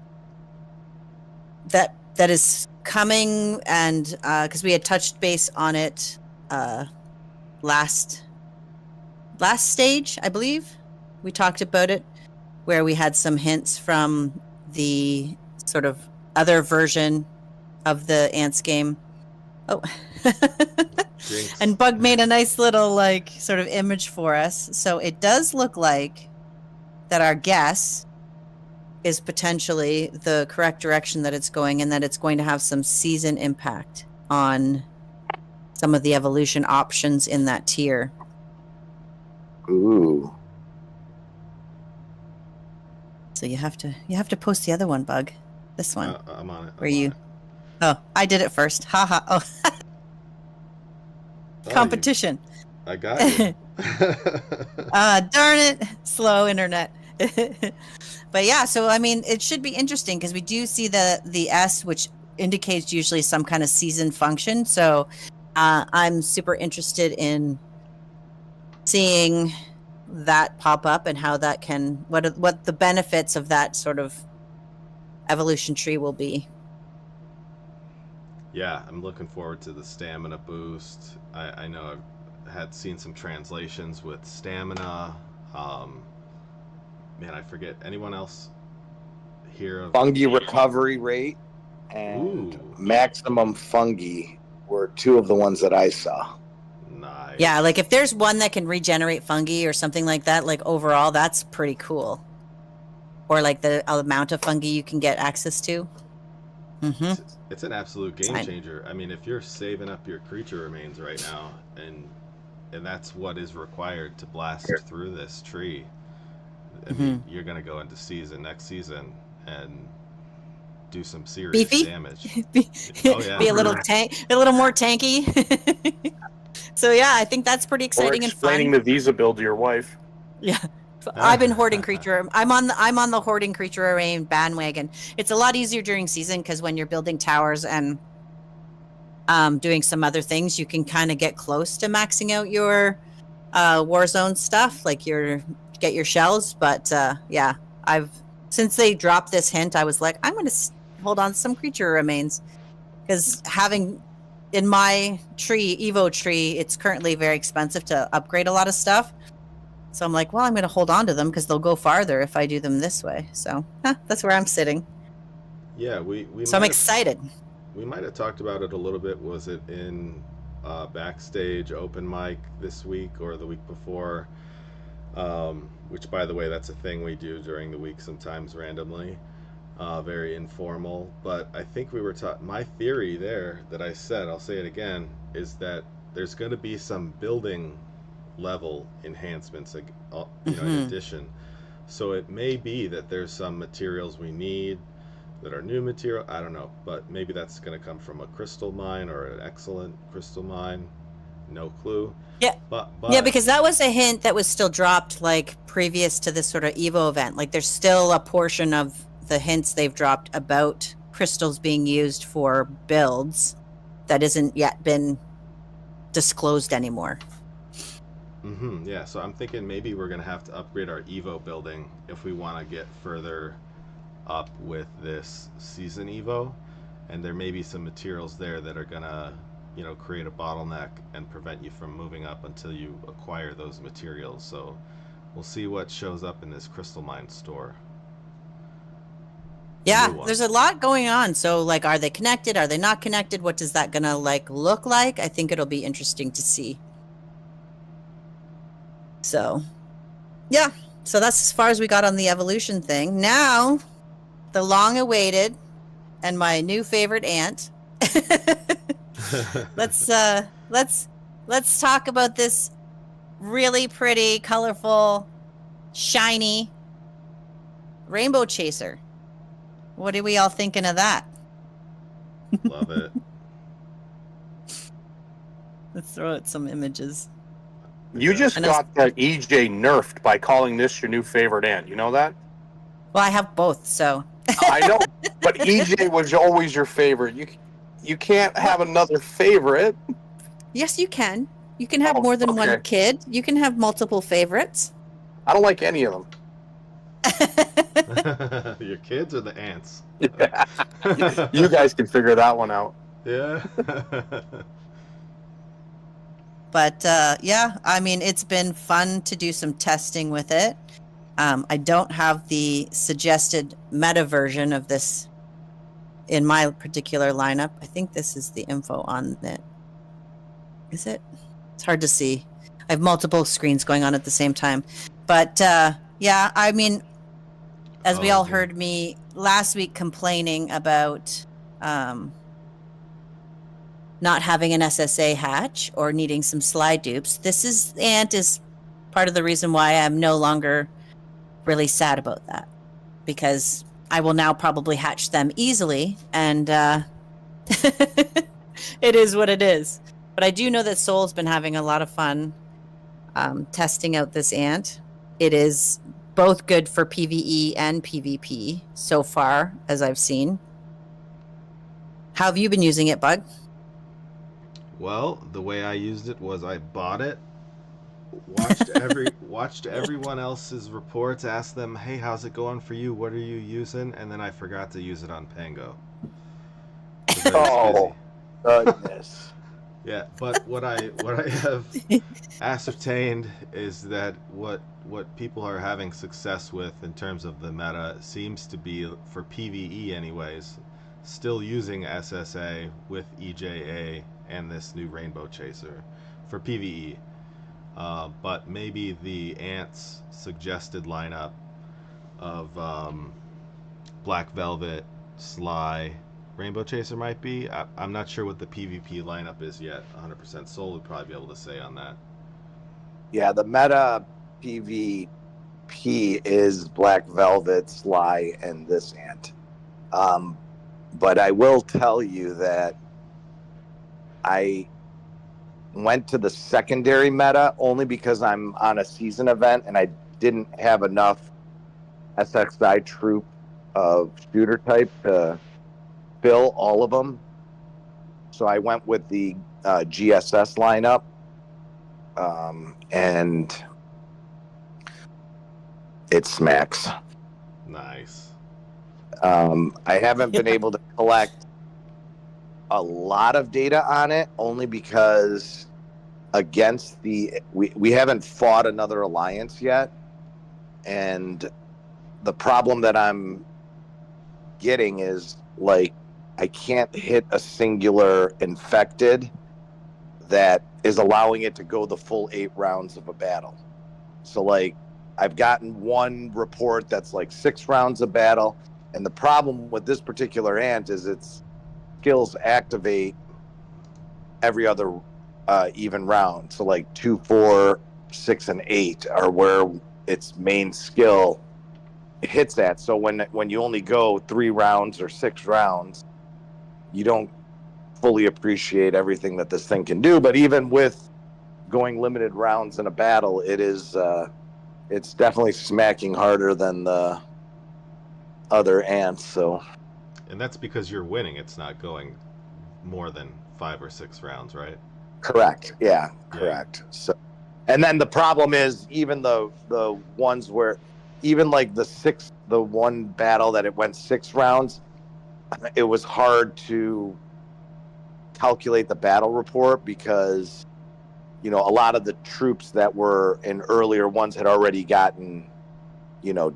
is coming, and because we had touched base on it last stage, I believe we talked about it, where we had some hints from the sort of other version of the Ants game. Oh. And Bug made a nice little like sort of image for us. So it does look like that our guess is potentially the correct direction that it's going, and that it's going to have some season impact on some of the evolution options in that tier. Ooh. So you have to post the other one, Bug. This one. I'm on it. Where you? Oh, I did it first. Haha. Oh. Competition. I got you. Darn it. Slow internet. But yeah, so I mean, it should be interesting because we do see the S, which indicates usually some kind of season function. So I'm super interested in seeing that pop up and how that can, what the benefits of that sort of evolution tree will be. Yeah, I'm looking forward to the stamina boost. I know I've seen some translations with stamina. Man, I forget. Anyone else hear of Fungi recovery rate and maximum fungi were two of the ones that I saw. Nice. Yeah, like if there's one that can regenerate fungi or something like that, like overall, that's pretty cool. Or like the amount of fungi you can get access to. Mm-hmm. It's an absolute game changer. I mean, if you're saving up your creature remains right now, and that's what is required to blast through this tree, I mean, you're going to go into next season and do some serious damage. Be a little more tanky. So yeah, I think that's pretty exciting and fun. Explaining the Visa build to your wife. Yeah. I've been hoarding creature. I'm on the hoarding creature array bandwagon. It's a lot easier during season because when you're building towers and doing some other things, you can kind of get close to maxing out your Warzone stuff, like get your shells. But yeah, since they dropped this hint, I was like, I'm going to hold on to some creature remains, because having in my Evo tree, it's currently very expensive to upgrade a lot of stuff. So I'm like, well, I'm going to hold on to them because they'll go farther if I do them this way. So that's where I'm sitting. Yeah, So I'm excited. We might have talked about it a little bit. Was it in backstage open mic this week or the week before? Which, by the way, that's a thing we do during the week sometimes randomly. Very informal. But I think we were my theory there that I said, I'll say it again, is that there's going to be some building level enhancements, in addition. So it may be that there's some materials we need that are new material. I don't know, but maybe that's going to come from a crystal mine or an excellent crystal mine. no clue. Yeah. But Yeah, because that was a hint that was still dropped like previous to this sort of Evo event. Like there's still a portion of the hints they've dropped about crystals being used for builds that isn't yet been disclosed anymore. Yeah, so I'm thinking maybe we're gonna have to upgrade our Evo building if we want to get further up with this season Evo, and there may be some materials there that are gonna, you know, create a bottleneck and prevent you from moving up until you acquire those materials. So we'll see what shows up in this crystal mine store. Yeah, there's a lot going on. So like, are they connected? Are they not connected? What is that gonna like look like? I think it'll be interesting to see. So, yeah. So that's as far as we got on the evolution thing. Now, the long-awaited and my new favorite ant. Let's talk about this really pretty, colorful, shiny rainbow chaser. What are we all thinking of that? Love it. Let's throw out some images. You just got the EJ nerfed by calling this your new favorite ant. You know that? Well, I have both, so. I know, but EJ was always your favorite. You can't have another favorite. Yes, you can. You can have more than one kid. You can have multiple favorites. I don't like any of them. Your kids or the ants? Yeah. You guys can figure that one out. Yeah. But yeah, I mean, it's been fun to do some testing with it. I don't have the suggested meta version of this in my particular lineup. I think this is the info on it. Is it? It's hard to see. I have multiple screens going on at the same time. But yeah, I mean, as we all heard me last week complaining about not having an SSA hatch or needing some slide dupes, this ant is part of the reason why I'm no longer really sad about that, because I will now probably hatch them easily, and it is what it is. But I do know that Soul's been having a lot of fun testing out this ant. It is both good for PvE and PvP so far, as I've seen. How have you been using it, Bug? Well, the way I used it was I bought it, watched everyone else's reports, asked them, "Hey, how's it going for you? What are you using?" And then I forgot to use it on Pango. Oh, goodness. Yeah, but what I have ascertained is that what people are having success with in terms of the meta seems to be, for PvE anyways, still using SSA with EJA and this new Rainbow Chaser for PvE. But maybe the Ants suggested lineup of Black Velvet, Sly, Rainbow Chaser might be. I'm not sure what the PvP lineup is yet. 100%. Soul would probably be able to say on that. Yeah, the meta PvP is Black Velvet, Sly, and this ant. But I will tell you that I went to the secondary meta only because I'm on a season event and I didn't have enough SXI troop of shooter type to fill all of them. So I went with the GSS lineup, and it smacks. Nice. I haven't been able to collect a lot of data on it only because against we haven't fought another alliance yet, and the problem that I'm getting is like I can't hit a singular infected that is allowing it to go the full 8 rounds of a battle. So like I've gotten one report that's like 6 rounds of battle, and the problem with this particular ant is its skills activate every other even round. So like 2, 4, 6, and 8 are where its main skill hits at. So when you only go 3 rounds or 6 rounds, you don't fully appreciate everything that this thing can do. But even with going limited rounds in a battle, it's definitely smacking harder than the other ants. So, And that's because you're winning. It's not going more than 5 or 6 rounds, right? correct. Yeah, correct. So, and then the problem is even the ones where, even like the one battle that it went 6 rounds, it was hard to calculate the battle report because, a lot of the troops that were in earlier ones had already gotten,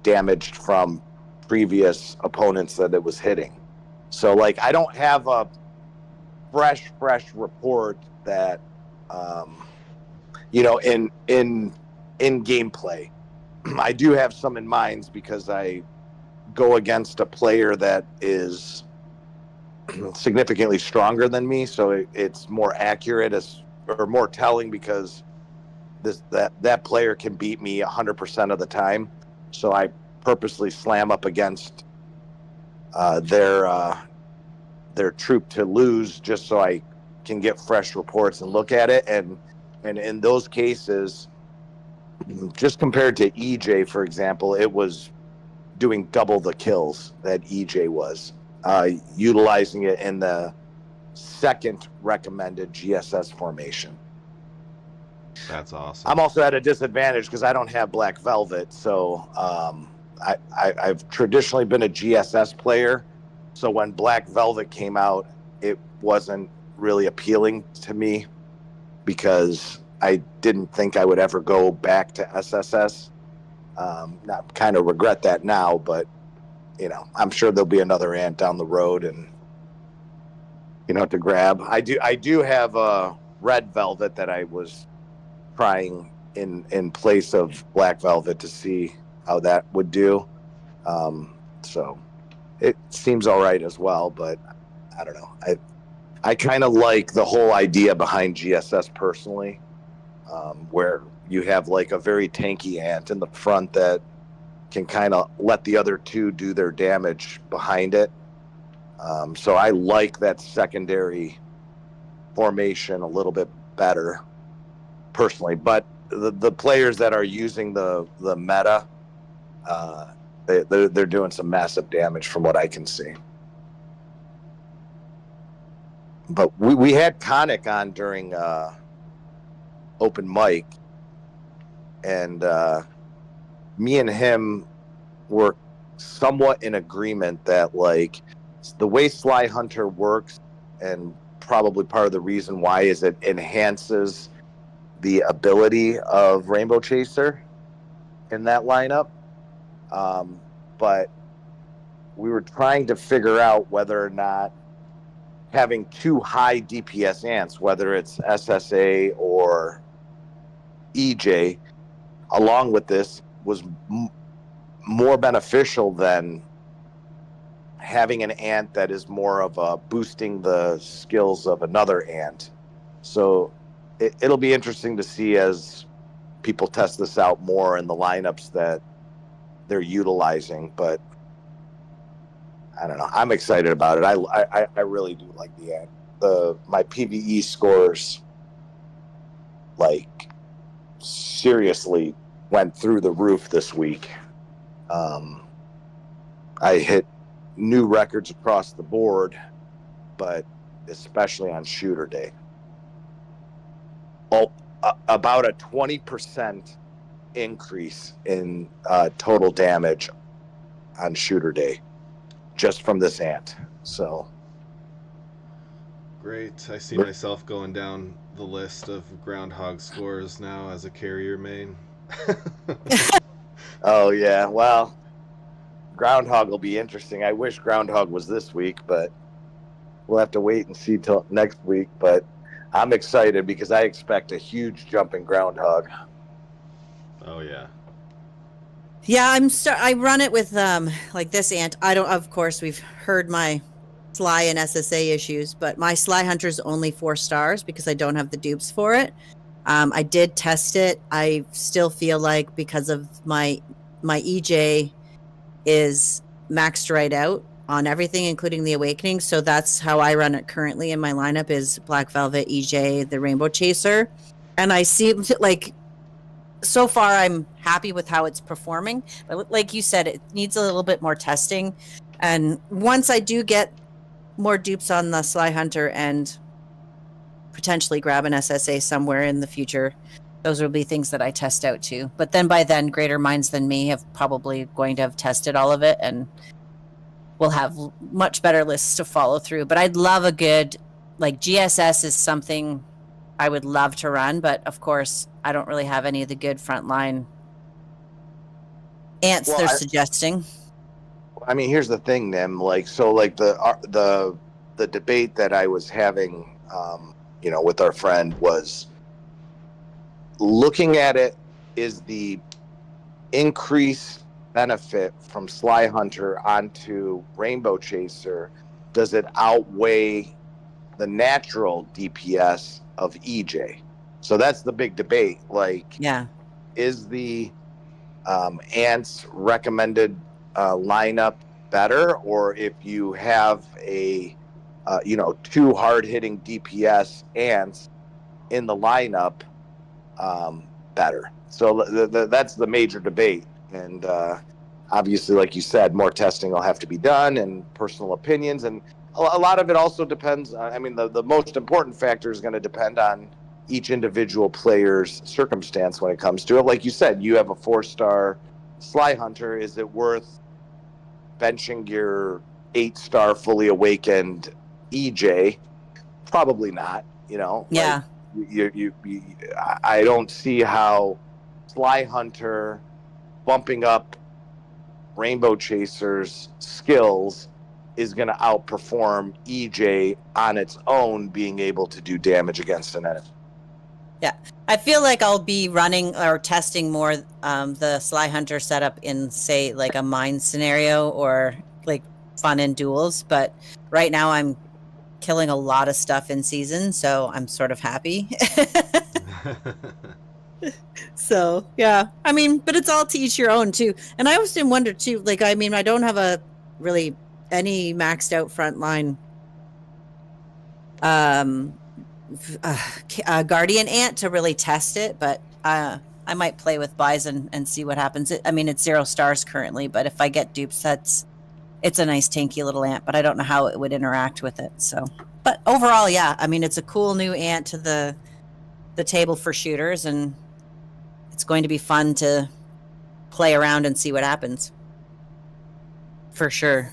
damaged from previous opponents that it was hitting. So like, I don't have a fresh report that, in gameplay. I do have some in mind because I go against a player that is significantly stronger than me, so it's more accurate or more telling because that player can beat me 100% of the time. So I purposely slam up against their troop to lose just so I can get fresh reports and look at it. And in those cases, just compared to EJ, for example, it was doing double the kills that EJ was, utilizing it in the second recommended GSS formation. That's awesome. I'm also at a disadvantage because I don't have Black Velvet, so I've traditionally been a GSS player. So when Black Velvet came out, it wasn't really appealing to me because I didn't think I would ever go back to SSS. Not kind of regret that now, but I'm sure there'll be another ant down the road and to grab. I do have a Red Velvet that I was trying in place of Black Velvet to see how that would do. So it seems all right as well, but I don't know. I kind of like the whole idea behind GSS personally, where you have like a very tanky ant in the front that can kind of let the other two do their damage behind it. So I like that secondary formation a little bit better personally, but the players that are using the meta, they're doing some massive damage from what I can see. But we had Conic on during open mic, and me and him were somewhat in agreement that like the way Sly Hunter works, and probably part of the reason why, is it enhances the ability of Rainbow Chaser in that lineup. But we were trying to figure out whether or not having 2 high DPS ants, whether it's SSA or EJ, along with this was more beneficial than having an ant that is more of a boosting the skills of another ant. So it'll be interesting to see as people test this out more in the lineups that they're utilizing, but I don't know. I'm excited about it. I really do like the ant. My PvE scores like seriously went through the roof this week. I hit new records across the board, but especially on shooter day. About a 20% increase in total damage on shooter day just from this ant. So great. I see myself going down the list of Groundhog scores now as a carrier main. Oh yeah, well, Groundhog will be interesting. I wish Groundhog was this week, but we'll have to wait and see till next week. But I'm excited because I expect a huge jump in Groundhog. Oh yeah. Yeah, I run it with like this ant. I don't. Of course, we've heard my Sly and SSA issues, but my Sly Hunter's only 4 stars because I don't have the dupes for it. I did test it. I still feel like because of my EJ is maxed right out on everything, including the Awakening. So that's how I run it currently in my lineup is Black Velvet, EJ, the Rainbow Chaser. and I see like so far I'm happy with how it's performing. But like you said, it needs a little bit more testing. And once I do get more dupes on the Sly Hunter and potentially grab an SSA somewhere in the future, those will be things that I test out too. But then by then, greater minds than me have probably going to have tested all of it, and we'll have much better lists to follow through. But I'd love a good, like GSS is something I would love to run, but of course I don't really have any of the good frontline ants Well, they're suggesting. I mean, here's the thing, Nim. Like, so, like the debate that I was having, with our friend was looking at it is the increased benefit from Sly Hunter onto Rainbow Chaser. Does it outweigh the natural DPS of EJ? So that's the big debate. Like, Yeah. is the ants recommended lineup better, or if you have a two hard-hitting DPS ants in the lineup, better? So that's the major debate, and obviously, like you said, more testing will have to be done, and personal opinions, and a lot of it also depends. I mean, the most important factor is going to depend on each individual player's circumstance when it comes to it. Like you said, you have a 4-star Sly Hunter. Is it worth benching your 8-star fully awakened EJ? Probably not. Yeah. I don't see how Sly Hunter bumping up Rainbow Chaser's skills is going to outperform EJ on its own being able to do damage against an enemy. Yeah, I feel like I'll be running or testing more the Sly Hunter setup in, say, like a mine scenario or like fun in duels. But right now I'm killing a lot of stuff in season, so I'm sort of happy. So, yeah. I mean, but it's all to each your own, too. And I often wonder, too, like, I mean, I don't have a really any maxed out frontline guardian ant to really test it, but I might play with Bison and see what happens. I mean, it's 0 stars currently, but if I get dupes, it's a nice tanky little ant, but I don't know how it would interact with it. So, but overall, yeah, I mean, it's a cool new ant to the table for shooters, and it's going to be fun to play around and see what happens. For sure.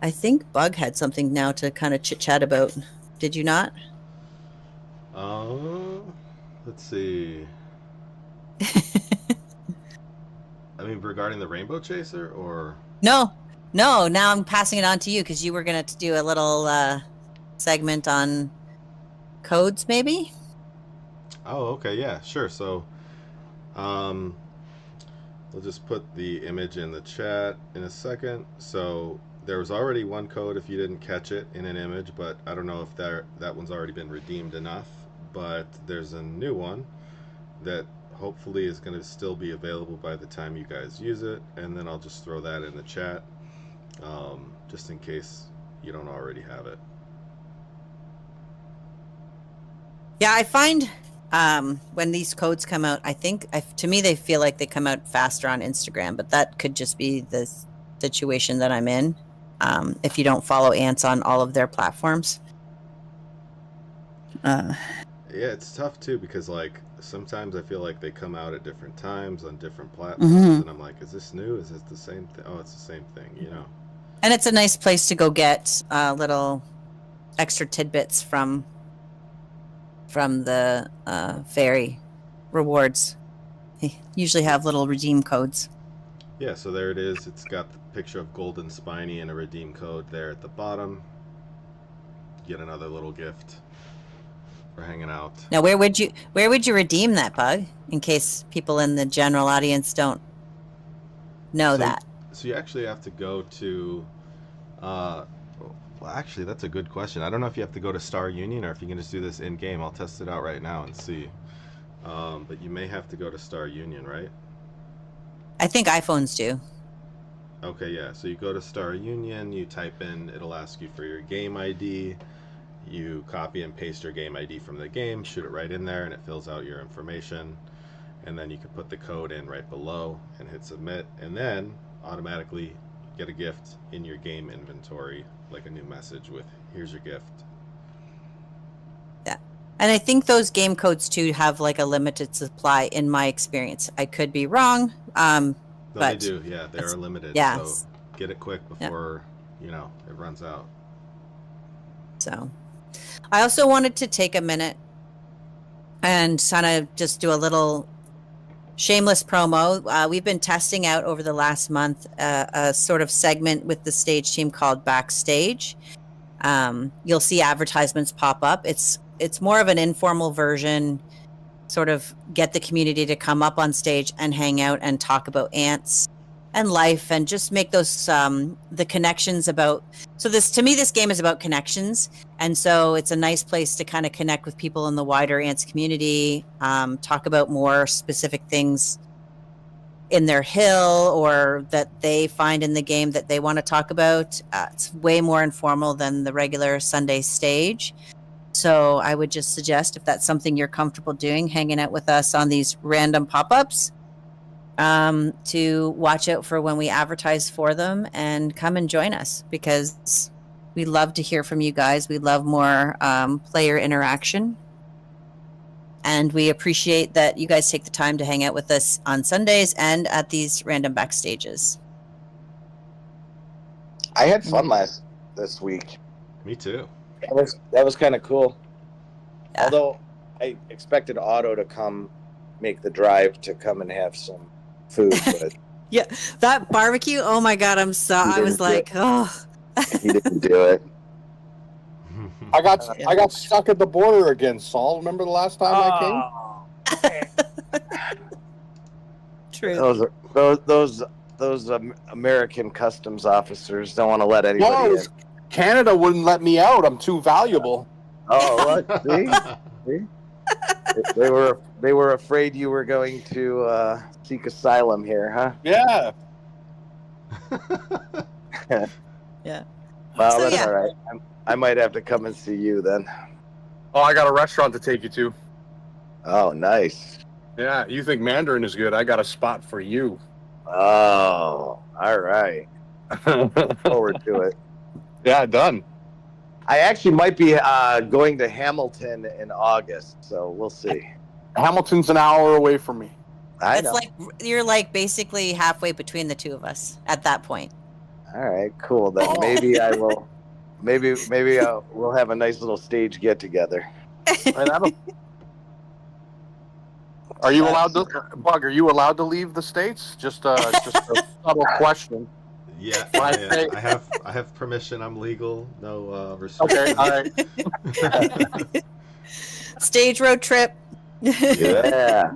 I think Bug had something now to kind of chit chat about. Did you not? Let's see. I mean, regarding the Rainbow Chaser, or No. Now I'm passing it on to you because you were going to do a little segment on codes, maybe. oh, okay, yeah, sure. So, we'll just put the image in the chat in a second. So there was already one code if you didn't catch it in an image, but I don't know if that one's already been redeemed enough. But there's a new one that hopefully is going to still be available by the time you guys use it, and then I'll just throw that in the chat, just in case you don't already have it. Yeah, I find when these codes come out, to me they feel like they come out faster on Instagram, but that could just be the situation that I'm in. If you don't follow ants on all of their platforms. Yeah, it's tough too, because like sometimes I feel like they come out at different times on different platforms, and I'm like, is this new? Is it the same thing? Oh, it's the same thing, And it's a nice place to go get little extra tidbits from the fairy rewards. They usually have little redeem codes. Yeah, so there it is. It's got the picture of Golden Spiny and a redeem code there at the bottom. Get another little gift for hanging out. Now, where would you redeem that, Bug? In case people in the general audience don't know that. So you actually have to go to. Well, actually, that's a good question. I don't know if you have to go to Star Union or if you can just do this in game. I'll test it out right now and see. But you may have to go to Star Union, right? I think iPhones do. Okay, yeah. So you go to Star Union, you type in, it'll ask you for your game ID, You copy and paste your game ID from the game, shoot it right in there, and it fills out your information. And then you can put the code in right below and hit submit, and then automatically get a gift in your game inventory, like a new message with "Here's your gift." Yeah. And I think those game codes too have like a limited supply in my experience. I could be wrong. No, But they do. Yeah, they are limited. yeah. So get it quick before it runs out. So I also wanted to take a minute and kind of just do a little shameless promo. We've been testing out over the last month a sort of segment with the stage team called Backstage. You'll see advertisements pop up. It's more of an informal version, sort of get the community to come up on stage and hang out and talk about ants and life and just make those the connections about. So to me this game is about connections, and so it's a nice place to kind of connect with people in the wider ants community, talk about more specific things in their hill or that they find in the game that they want to talk about. It's way more informal than the regular Sunday stage. So I would just suggest, if that's something you're comfortable doing, hanging out with us on these random pop-ups, to watch out for when we advertise for them and come and join us, because we love to hear from you guys. We love more player interaction. And we appreciate that you guys take the time to hang out with us on Sundays and at these random backstages. I had fun this week. Me too. That was kind of cool. Yeah. Although I expected Otto to come make the drive to come and have some food, but Yeah, that barbecue, oh my God, I was like, oh. he didn't do it. I got stuck at the border again, Saul. Remember the last time I came? True. Those American customs officers don't want to let anybody in. Canada wouldn't let me out. I'm too valuable. Oh, what? See? They were afraid you were going to seek asylum here, huh? Yeah. Yeah. Well, So, that's yeah. all right. I might have to come and see you then. Oh, I got a restaurant to take you to. Oh, nice. Yeah, you think Mandarin is good? I got a spot for you. Oh, all right. Forward to it. Yeah, done. I actually might be going to Hamilton in August, so we'll see. Hamilton's an hour away from me. I It's know. like you're like basically halfway between the two of us at that point. All right, cool. Then maybe I will. Maybe we'll have a nice little stage get together. Are you allowed to, Bug? Are you allowed to leave the states? Just a subtle question. Yeah, When I yeah, say- I have permission. I'm legal. No restrictions. Okay, all right. Stage road trip. Yeah.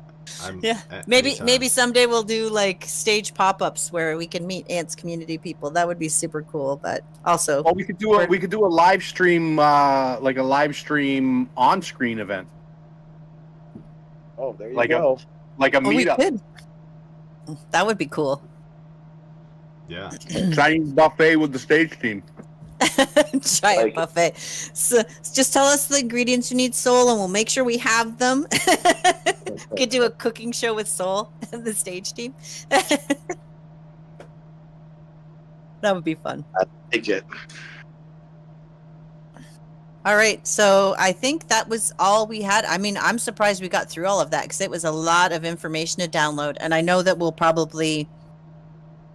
Yeah. Anytime. Maybe someday we'll do like stage pop-ups where we can meet ants community people. That would be super cool. But also, Well, we could do a live stream, like a live stream on-screen event, Oh, there you Like go. like a we meetup, could. That would be cool. Yeah. Chinese buffet with the stage team. Giant Like- buffet. So just tell us the ingredients you need, Soul, and we'll make sure we have them. We could do a cooking show with Soul and the stage team. That would be fun. Take it. All right, so I think that was all we had. I mean, I'm surprised we got through all of that because it was a lot of information to download, and I know that we'll probably,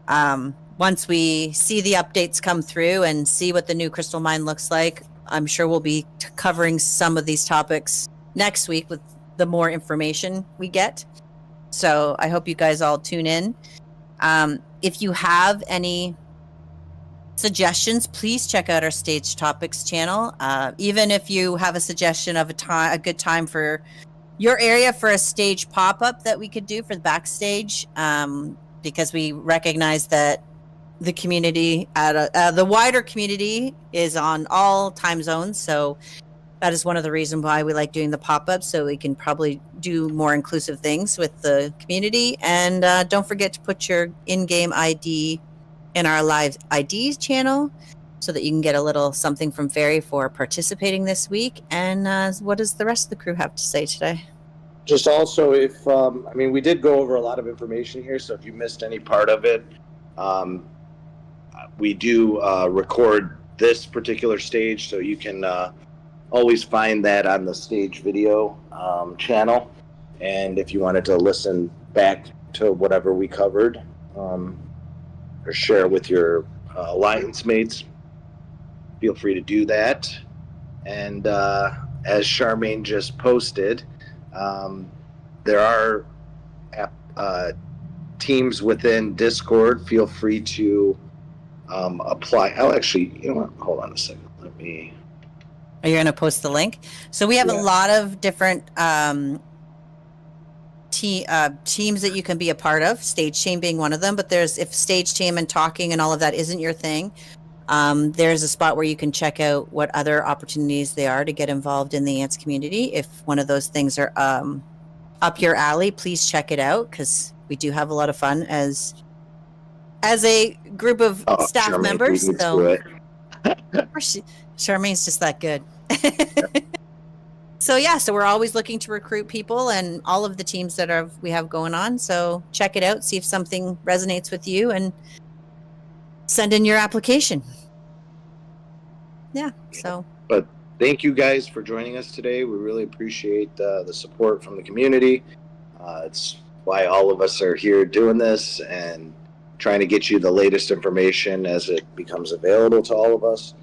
once we see the updates come through and see what the new Crystal Mine looks like, I'm sure we'll be covering some of these topics next week with the more information we get. So I hope you guys all tune in. If you have any suggestions, please check out our Stage Topics channel. Even if you have a suggestion of a good time for your area for a stage pop-up that we could do for the backstage, because we recognize that the community the wider community is on all time zones, so that is one of the reasons why we like doing the pop-ups, so we can probably do more inclusive things with the community. And don't forget to put your in-game ID in our live IDs channel. so that you can get a little something from Fairy for participating this week. And what does the rest of the crew have to say today? Just also, if we did go over a lot of information here, so if you missed any part of it, we do record this particular stage, so you can always find that on the stage video channel. And if you wanted to listen back to whatever we covered, or share with your alliance mates, feel free to do that. And as Charmaine just posted, there are teams within Discord. Feel free to apply. Oh, actually, you know what? Hold on a second. Let me. Are you going to post the link? So we have a lot of different teams that you can be a part of, Stage Team being one of them. But if Stage Team and talking and all of that isn't your thing, there's a spot where you can check out what other opportunities there are to get involved in the ants community. If one of those things are up your alley, please check it out, because we do have a lot of fun as a group of staff Charmaine, members. So Charmaine's just that good. So we're always looking to recruit people, and all of the teams that we have going on. So check it out, see if something resonates with you, and send in your application. Yeah. So. But thank you guys for joining us today. We really appreciate the support from the community. It's why all of us are here doing this and trying to get you the latest information as it becomes available to all of us.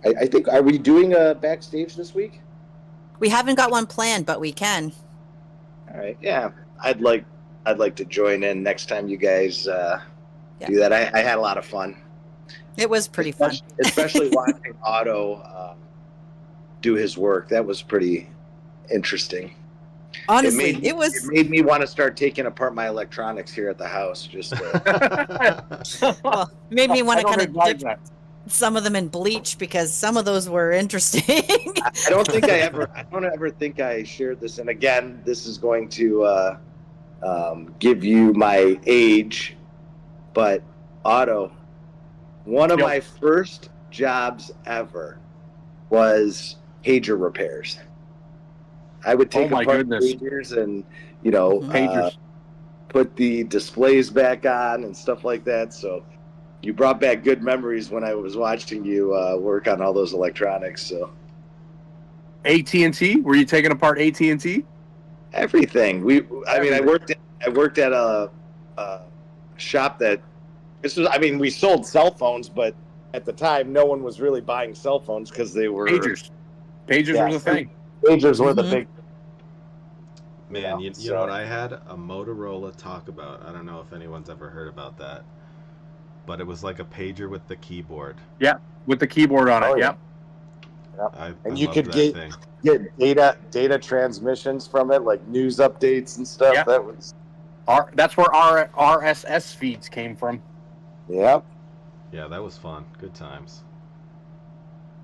I think, are we doing a backstage this week? We haven't got one planned, but we can. All right. Yeah. I'd like to join in next time you guys do that. I had a lot of fun. It was pretty fun. Especially watching Otto do his work. That was pretty interesting. Honestly, it made me want to start taking apart my electronics here at the house. Just well, made me want to kind of dip some of them in bleach, because some of those were interesting. I don't ever think I shared this. And again, this is going to give you my age, but Otto, one of my first jobs ever was pager repairs. I would take apart pagers and, pagers, put the displays back on and stuff like that. So you brought back good memories when I was watching you work on all those electronics. So AT&T? Were you taking apart AT&T? Everything. I worked at a shop that we sold cell phones, but at the time no one was really buying cell phones because they were pagers. Pagers were the thing. Pagers were the big. Man, you know what? I had a Motorola Talkabout. I don't know if anyone's ever heard about that, but it was like a pager with the keyboard. Yeah, with the keyboard on it. Yep. And you could get data transmissions from it, like news updates and stuff. Yep. That's where our RSS feeds came from. Yep. Yeah, that was fun. Good times.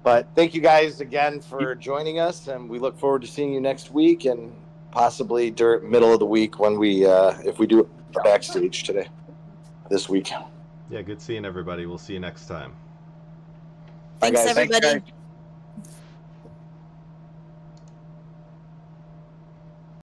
But thank you guys again for joining us, and we look forward to seeing you next week, and possibly during middle of the week when we, if we do a backstage this week. Yeah, good seeing everybody. We'll see you next time. Thanks, Bye, guys. everybody. Thanks, guys.